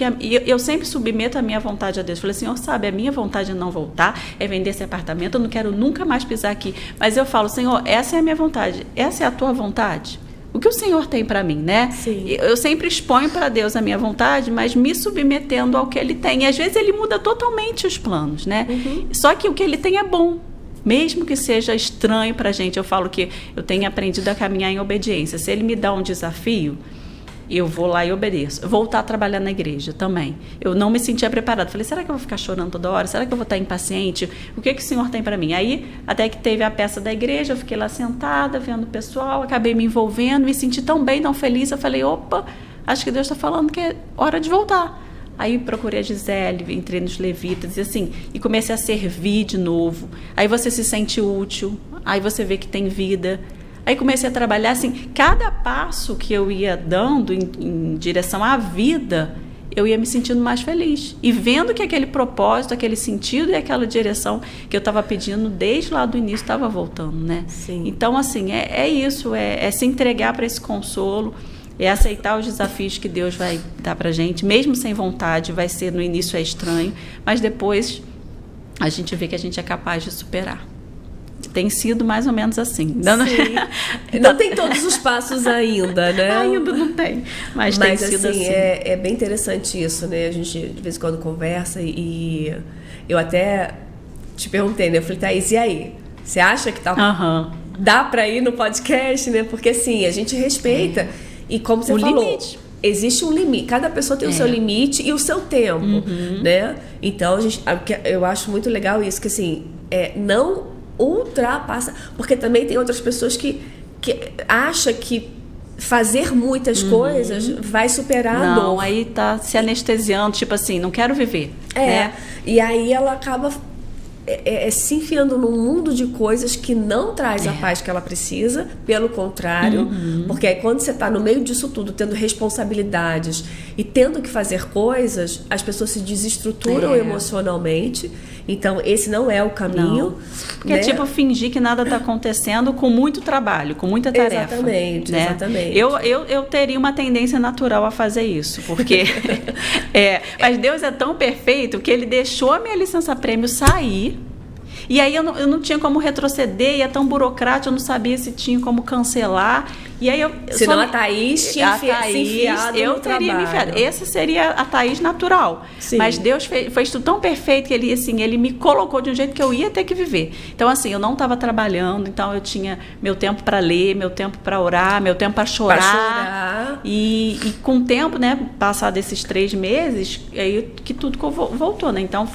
B: eu sempre submeto a minha vontade a Deus. Eu falei, Senhor, sabe, a minha vontade é não voltar, é vender esse apartamento, eu não quero nunca mais pisar aqui. Mas eu falo, Senhor, essa é a minha vontade, essa é a tua vontade. O que o Senhor tem para mim, né?
A: Sim.
B: Eu sempre exponho para Deus a minha vontade, mas me submetendo ao que Ele tem. E às vezes Ele muda totalmente os planos, né? Uhum. Só que o que Ele tem é bom. Mesmo que seja estranho para a gente, eu falo que eu tenho aprendido a caminhar em obediência. Se Ele me dá um desafio, eu vou lá e obedeço. Voltar a trabalhar na igreja também. Eu não me sentia preparada. Falei, será que eu vou ficar chorando toda hora? Será que eu vou estar impaciente? O que o Senhor tem para mim? Aí, até que teve a peça da igreja, eu fiquei lá sentada, vendo o pessoal, acabei me envolvendo, me senti tão bem, tão feliz. Eu falei, opa, acho que Deus está falando que é hora de voltar. Aí procurei a Gisele, entrei nos levitas e comecei a servir de novo. Aí você se sente útil, aí você vê que tem vida. Aí comecei a trabalhar, cada passo que eu ia dando em direção à vida, eu ia me sentindo mais feliz. E vendo que aquele propósito, aquele sentido e aquela direção que eu estava pedindo desde lá do início estava voltando, né?
A: Sim.
B: Então, é isso, é se entregar para esse consolo, é aceitar os desafios que Deus vai dar para a gente, mesmo sem vontade, vai ser, no início é estranho, mas depois a gente vê que a gente é capaz de superar. Tem sido mais ou menos assim.
A: Não tem todos os passos ainda, né?
B: Ainda não tem. Mas tem sido assim.
A: É bem interessante isso, né? A gente de vez em quando conversa e eu até te perguntei, né? Eu falei, Thaís, e aí? Você acha que dá pra ir no podcast, né? Porque assim, a gente respeita. E como você falou, limite. Existe um limite. Cada pessoa tem o seu limite e o seu tempo, né? Então, eu acho muito legal isso, que assim, não ultrapassa, porque também tem outras pessoas que acham que fazer muitas coisas vai superar a dor.
B: Não, aí tá se anestesiando, tipo assim, não quero viver. Né?
A: E aí ela acaba se enfiando num mundo de coisas que não traz a paz que ela precisa, pelo contrário, porque aí quando você está no meio disso tudo, tendo responsabilidades e tendo que fazer coisas, as pessoas se desestruturam emocionalmente. Então, esse não é o caminho.
B: Não. Porque é tipo fingir que nada está acontecendo com muito trabalho, com muita tarefa.
A: Exatamente,
B: né?
A: Exatamente.
B: Eu teria uma tendência natural a fazer isso, porque mas Deus é tão perfeito que Ele deixou a minha licença-prêmio sair E aí eu não tinha como retroceder, e é tão burocrático, eu não sabia se tinha como cancelar. E aí
A: senão a Thaís tinha se enfiado
B: eu
A: no
B: teria me enfiado.
A: trabalho.
B: Essa seria a Thaís natural.
A: Sim.
B: Mas Deus fez tudo tão perfeito que ele me colocou de um jeito que eu ia ter que viver. Então, assim, eu não estava trabalhando, então eu tinha meu tempo para ler, meu tempo para orar, meu tempo para chorar. E com o tempo, né, passado esses 3 meses, aí que tudo voltou, né? Então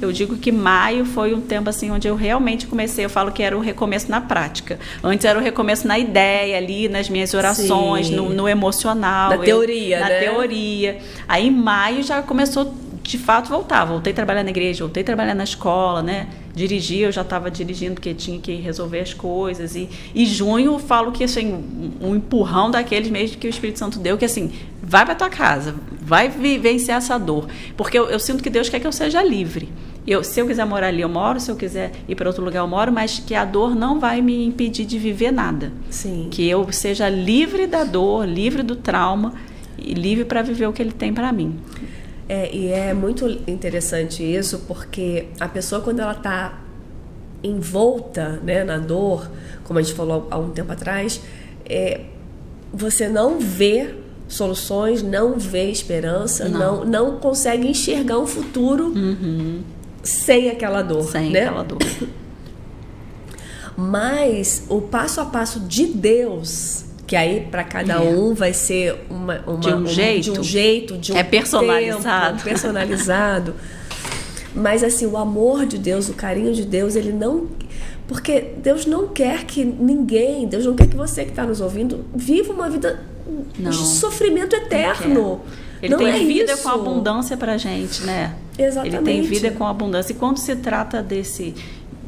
B: eu digo que maio foi um tempo assim onde eu realmente comecei, eu falo que era o recomeço na prática. Antes era o recomeço na ideia ali, nas minhas orações, no emocional.
A: Na teoria,
B: né? Na teoria. Aí em maio já começou de fato voltar. Voltei a trabalhar na igreja, voltei a trabalhar na escola, né? Dirigir, eu já estava dirigindo porque tinha que resolver as coisas. E junho eu falo que assim, um empurrão daqueles mesmo que o Espírito Santo deu, que assim, vai para tua casa, vai vivenciar essa dor. Porque eu sinto que Deus quer que eu seja livre. Se eu quiser morar ali, eu moro. Se eu quiser ir para outro lugar, eu moro. Mas que a dor não vai me impedir de viver nada.
A: Sim.
B: Que eu seja livre da dor, livre do trauma e livre para viver o que Ele tem para mim.
A: E é muito interessante isso, porque a pessoa, quando ela está envolta, né, na dor, como a gente falou há um tempo atrás, você não vê soluções, não vê esperança, não consegue enxergar um futuro sem aquela dor.
B: Sem, né? Aquela dor.
A: Mas o passo a passo de Deus, que aí para cada um vai ser
B: de um jeito,
A: de um
B: personalizado.
A: Tempo, personalizado. Mas assim, o amor de Deus, o carinho de Deus, ele não... Porque Deus não quer que ninguém, Deus não quer que você que está nos ouvindo viva uma vida de sofrimento eterno.
B: Ele
A: não
B: tem vida
A: isso.
B: Com abundância pra gente, né?
A: Exatamente.
B: Ele tem vida com abundância. E quando se trata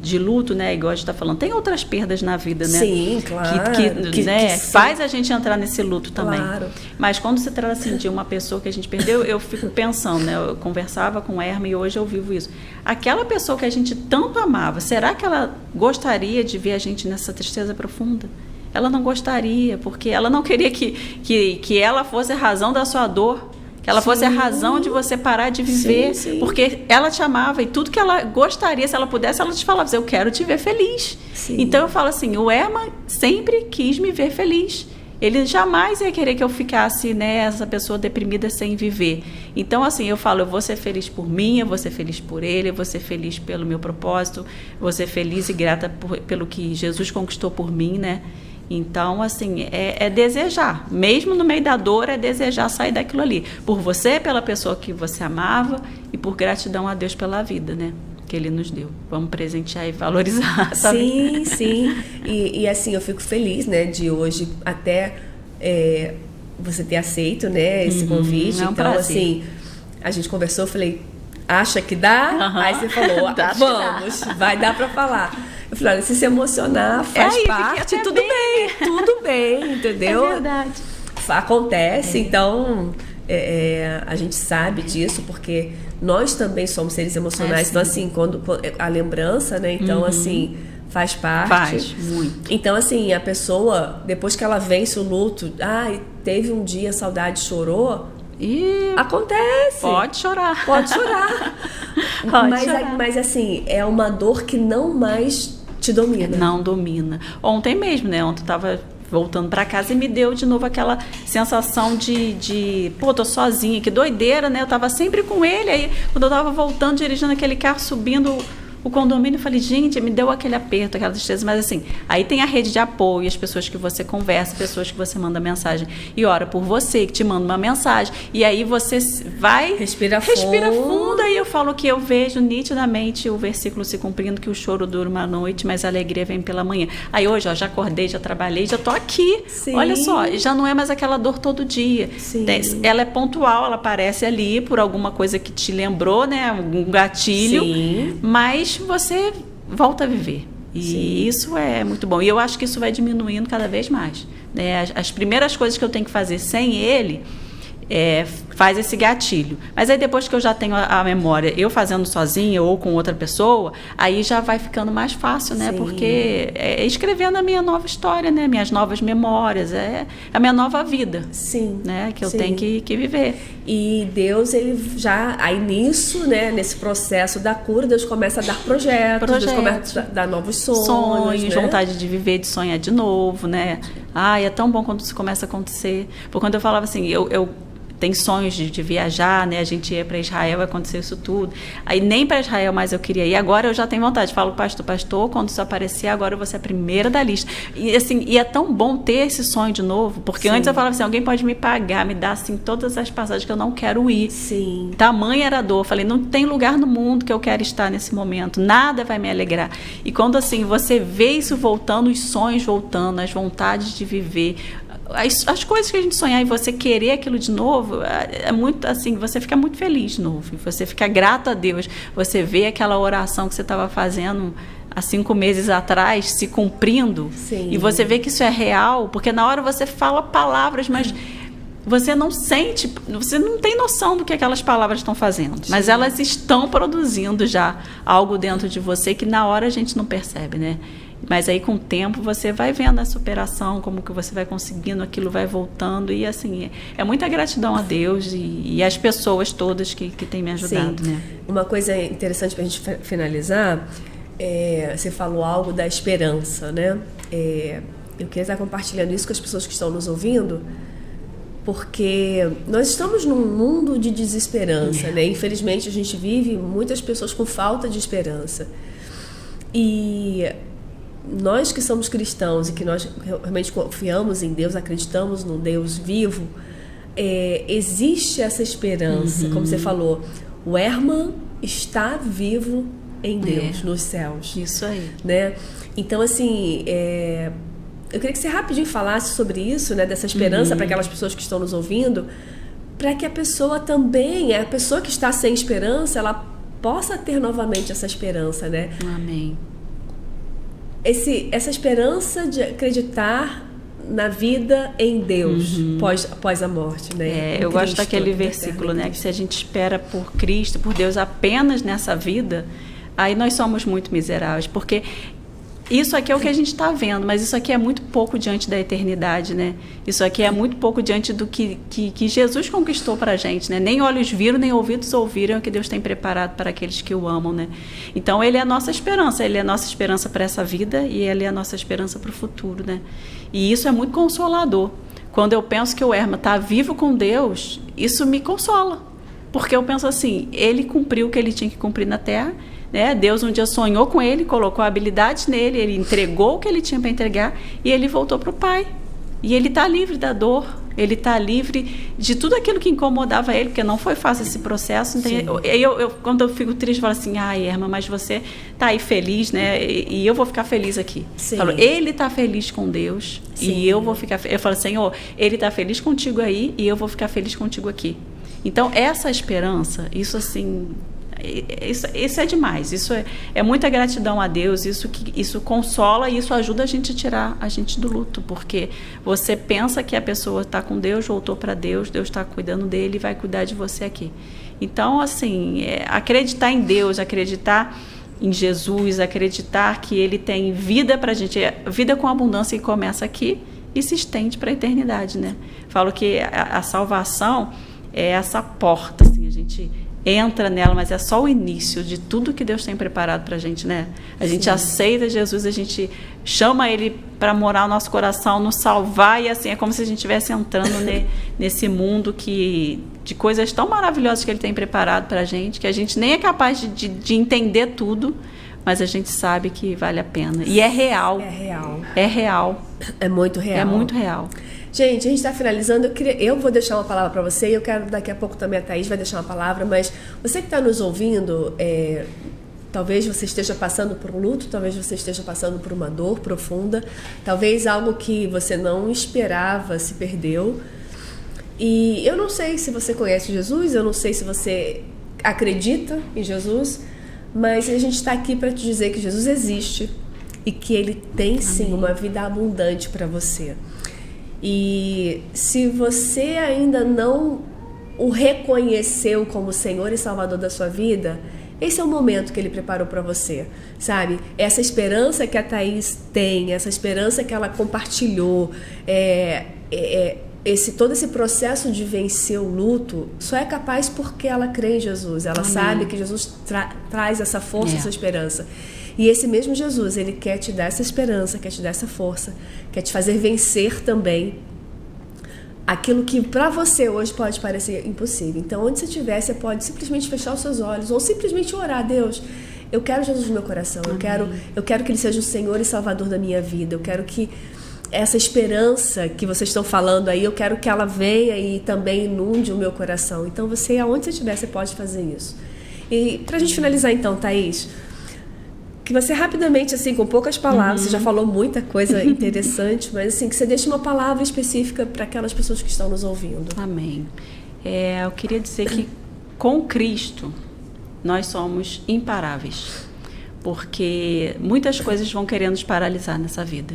B: de luto, né, igual a gente está falando, tem outras perdas na vida, né?
A: Sim, claro.
B: Que faz a gente entrar nesse luto também.
A: Claro.
B: Mas quando se trata assim, de uma pessoa que a gente perdeu, eu fico pensando, né? Eu conversava com a Erma e hoje eu vivo isso. Aquela pessoa que a gente tanto amava, será que ela gostaria de ver a gente nessa tristeza profunda? Ela não gostaria, porque ela não queria que ela fosse a razão da sua dor. Que ela fosse a razão de você parar de viver, porque ela te amava e tudo que ela gostaria, se ela pudesse, ela te falava, eu quero te ver feliz.
A: Sim.
B: Então eu falo assim, o Herman sempre quis me ver feliz. Ele jamais ia querer que eu ficasse, né, essa pessoa deprimida sem viver. Então, assim, eu falo, eu vou ser feliz por mim, eu vou ser feliz por ele, eu vou ser feliz pelo meu propósito, vou ser feliz e grata pelo que Jesus conquistou por mim, né? Então, assim, é desejar. Mesmo no meio da dor, é desejar sair daquilo ali. Por você, pela pessoa que você amava e por gratidão a Deus pela vida, né? Que Ele nos deu. Vamos presentear e valorizar.
A: Sim, sim. E assim, eu fico feliz, né? De hoje até você ter aceito, né? Esse convite.
B: É um
A: então,
B: prazer.
A: assim, a gente conversou, eu falei, acha que dá? Aí você falou, vamos, vai dar pra falar. Eu falei, olha, se se emocionar faz parte, tudo bem, entendeu?
B: É verdade.
A: Acontece, então a gente sabe disso, porque nós também somos seres emocionais, então assim, quando a lembrança, né, então assim, faz parte.
B: Faz, muito.
A: Então assim, a pessoa, depois que ela vence o luto, teve um dia, saudade, chorou,
B: e
A: acontece.
B: Pode chorar.
A: Pode chorar. Mas assim, é uma dor que não mais te domina.
B: Não domina. Ontem mesmo, né? Ontem eu tava voltando para casa e me deu de novo aquela sensação de tô sozinha, que doideira, né? Eu tava sempre com ele, aí quando eu tava voltando, dirigindo aquele carro, subindo o condomínio, eu falei, gente, me deu aquele aperto, aquela tristeza, mas assim, aí tem a rede de apoio, as pessoas que você conversa, pessoas que você manda mensagem e ora por você, que te manda uma mensagem, e aí você vai... Respira fundo, aí eu falo que eu vejo nitidamente o versículo se cumprindo, que o choro dura uma noite, mas a alegria vem pela manhã. Aí hoje, já acordei, já trabalhei, já tô aqui.
A: Sim.
B: Olha só, já não é mais aquela dor todo dia.
A: Sim.
B: Ela é pontual, ela aparece ali por alguma coisa que te lembrou, né, um gatilho,
A: Sim.
B: mas você volta a viver. E
A: Sim.
B: isso é muito bom. E eu acho que isso vai diminuindo cada vez mais. Né? As primeiras coisas que eu tenho que fazer sem ele, faz esse gatilho. Mas aí depois que eu já tenho a memória, eu fazendo sozinha ou com outra pessoa, aí já vai ficando mais fácil, né? Sim. Porque escrevendo a minha nova história, né? Minhas novas memórias, a minha nova vida.
A: Sim.
B: Né? Que eu tenho que viver.
A: E Deus, ele já, aí nisso, né? Nesse processo da cura, Deus começa a dar projetos. Deus começa a dar novos sonhos, né?
B: Vontade de viver, de sonhar de novo, né? Ai, é tão bom quando isso começa a acontecer. Porque quando eu falava assim, eu tenho sonhos de viajar, né? A gente ia para Israel, vai acontecer isso tudo. Aí nem para Israel mais eu queria ir. Agora eu já tenho vontade. Falo, pastor, quando isso aparecer, agora eu vou ser a primeira da lista. E assim, e é tão bom ter esse sonho de novo, porque Sim. antes eu falava assim, alguém pode me pagar, me dar assim todas as passagens que eu não quero ir.
A: Sim.
B: Tamanha era a dor. Falei, não tem lugar no mundo que eu quero estar nesse momento. Nada vai me alegrar. E quando assim, você vê isso voltando, os sonhos voltando, as vontades de viver, as coisas que a gente sonhar e você querer aquilo de novo, é muito assim, você fica muito feliz de novo, você fica grato a Deus, você vê aquela oração que você estava fazendo há 5 meses atrás se cumprindo. Sim. E você vê que isso é real, porque na hora você fala palavras, mas você não sente, você não tem noção do que aquelas palavras estão fazendo. Sim. Mas elas estão produzindo já algo dentro de você que na hora a gente não percebe, né? Mas aí com o tempo você vai vendo a superação, como que você vai conseguindo, aquilo vai voltando. E assim, é muita gratidão a Deus e às pessoas todas que têm me ajudado.
A: Sim.
B: Né?
A: Uma coisa interessante para a gente finalizar, você falou algo da esperança, né? Eu queria estar compartilhando isso com as pessoas que estão nos ouvindo, porque nós estamos num mundo de desesperança, né? Infelizmente a gente vive muitas pessoas com falta de esperança. E nós que somos cristãos e que nós realmente confiamos em Deus, acreditamos num Deus vivo, existe essa esperança. Como você falou, o Herman está vivo em Deus, nos céus.
B: Isso aí.
A: Né? Então, assim, eu queria que você rapidinho falasse sobre isso, né? Dessa esperança para aquelas pessoas que estão nos ouvindo, para que a pessoa também, a pessoa que está sem esperança, ela possa ter novamente essa esperança, né?
B: Amém.
A: Essa esperança de acreditar na vida em Deus pós a morte, né?
B: Eu gosto daquele versículo, né? Que se a gente espera por Cristo, por Deus apenas nessa vida, aí nós somos muito miseráveis, porque isso aqui é o que a gente está vendo, mas isso aqui é muito pouco diante da eternidade, né? Isso aqui é muito pouco diante do que Jesus conquistou para a gente, né? Nem olhos viram, nem ouvidos ouviram o que Deus tem preparado para aqueles que o amam, né? Então, Ele é a nossa esperança, Ele é a nossa esperança para essa vida e Ele é a nossa esperança para o futuro, né? E isso é muito consolador. Quando eu penso que o Herman está vivo com Deus, isso me consola, porque eu penso assim, Ele cumpriu o que Ele tinha que cumprir na Terra, né? Deus um dia sonhou com ele, colocou habilidades nele, ele entregou o que ele tinha para entregar e ele voltou para o Pai. E ele está livre da dor, ele está livre de tudo aquilo que incomodava ele, porque não foi fácil esse processo. Então, quando eu fico triste, eu falo assim, Herman, mas você está aí feliz, né? E eu vou ficar feliz aqui. Falo, ele está feliz com Deus. Sim. E eu vou ficar feliz. Eu falo, Senhor, ele está feliz contigo aí e eu vou ficar feliz contigo aqui. Então, essa esperança, isso assim... Isso é demais, isso é muita gratidão a Deus, isso consola e isso ajuda a gente a tirar a gente do luto, porque você pensa que a pessoa está com Deus, voltou para Deus está cuidando dele e vai cuidar de você aqui. Então, assim, acreditar em Deus, acreditar em Jesus, acreditar que Ele tem vida para a gente, vida com abundância que começa aqui e se estende para a eternidade, né? Falo que a salvação é essa porta, assim, a gente entra nela, mas é só o início de tudo que Deus tem preparado para a gente, né? A gente aceita Jesus, a gente chama Ele para morar no nosso coração, nos salvar, e assim, é como se a gente estivesse entrando nesse mundo de coisas tão maravilhosas que Ele tem preparado para a gente, que a gente nem é capaz de entender tudo, mas a gente sabe que vale a pena. E é real.
A: É real.
B: É real.
A: É muito real.
B: É muito real.
A: Gente, a gente está finalizando. Eu vou deixar uma palavra para você e eu quero daqui a pouco também a Thaís vai deixar uma palavra, mas você que está nos ouvindo, talvez você esteja passando por um luto, talvez você esteja passando por uma dor profunda, talvez algo que você não esperava se perdeu. E eu não sei se você conhece Jesus, eu não sei se você acredita em Jesus, mas a gente está aqui para te dizer que Jesus existe e que Ele tem sim uma vida abundante para você. E se você ainda não o reconheceu como Senhor e Salvador da sua vida, esse é o momento que Ele preparou para você, sabe? Essa esperança que a Thaís tem, essa esperança que ela compartilhou, todo esse processo de vencer o luto, só é capaz porque ela crê em Jesus. Ela sabe que Jesus traz essa força, essa esperança. E esse mesmo Jesus, Ele quer te dar essa esperança, quer te dar essa força, quer te fazer vencer também aquilo que para você hoje pode parecer impossível. Então, onde você estiver, você pode simplesmente fechar os seus olhos ou simplesmente orar: Deus, eu quero Jesus no meu coração, eu quero que Ele seja o Senhor e Salvador da minha vida, eu quero que essa esperança que vocês estão falando aí, eu quero que ela venha e também inunde o meu coração. Então, você, aonde você estiver, você pode fazer isso. E pra gente finalizar então, Thaís, que você rapidamente, assim, com poucas palavras, você já falou muita coisa interessante, mas assim, que você deixe uma palavra específica para aquelas pessoas que estão nos ouvindo.
B: Amém. Eu queria dizer que com Cristo nós somos imparáveis, porque muitas coisas vão querer nos paralisar nessa vida.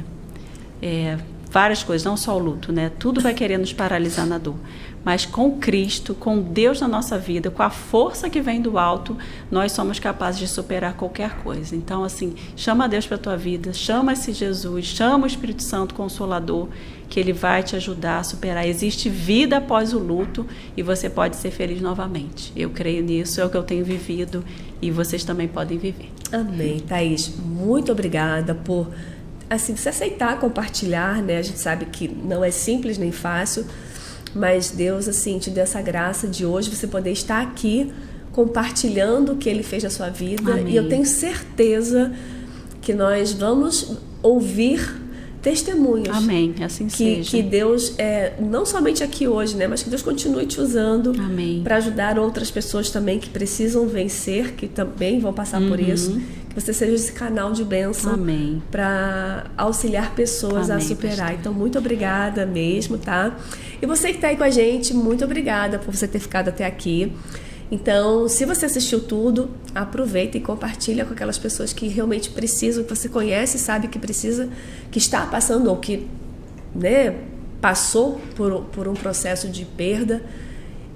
B: Várias coisas, não só o luto, né? Tudo vai querer nos paralisar na dor. Mas com Cristo, com Deus na nossa vida, com a força que vem do alto, nós somos capazes de superar qualquer coisa. Então, assim, chama Deus para a tua vida, chama esse Jesus, chama o Espírito Santo Consolador, que Ele vai te ajudar a superar. Existe vida após o luto e você pode ser feliz novamente. Eu creio nisso, é o que eu tenho vivido e vocês também podem viver.
A: Amém. Thaís, muito obrigada por assim, você aceitar compartilhar, né? A gente sabe que não é simples nem fácil, mas Deus, assim, te deu essa graça de hoje você poder estar aqui compartilhando o que Ele fez na sua vida.
B: Amém.
A: E eu tenho certeza que nós vamos ouvir testemunhos.
B: Amém, assim seja.
A: Que Deus, não somente aqui hoje, né, mas que Deus continue te usando para ajudar outras pessoas também que precisam vencer, que também vão passar por isso. Que você seja esse canal de bênção para auxiliar pessoas a superar. Pastor. Então, muito obrigada mesmo, tá? E você que está aí com a gente, muito obrigada por você ter ficado até aqui. Então, se você assistiu tudo, aproveita e compartilha com aquelas pessoas que realmente precisam, que você conhece, sabe que precisa, que está passando ou que, né, passou por um processo de perda.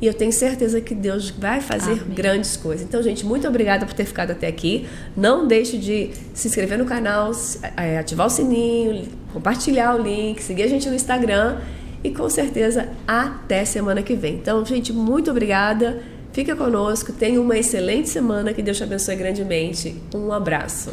A: E eu tenho certeza que Deus vai fazer grandes coisas. Então, gente, muito obrigada por ter ficado até aqui. Não deixe de se inscrever no canal, ativar o sininho, compartilhar o link, seguir a gente no Instagram. E com certeza, até semana que vem. Então, gente, muito obrigada. Fica conosco, tenha uma excelente semana, que Deus te abençoe grandemente. Um abraço.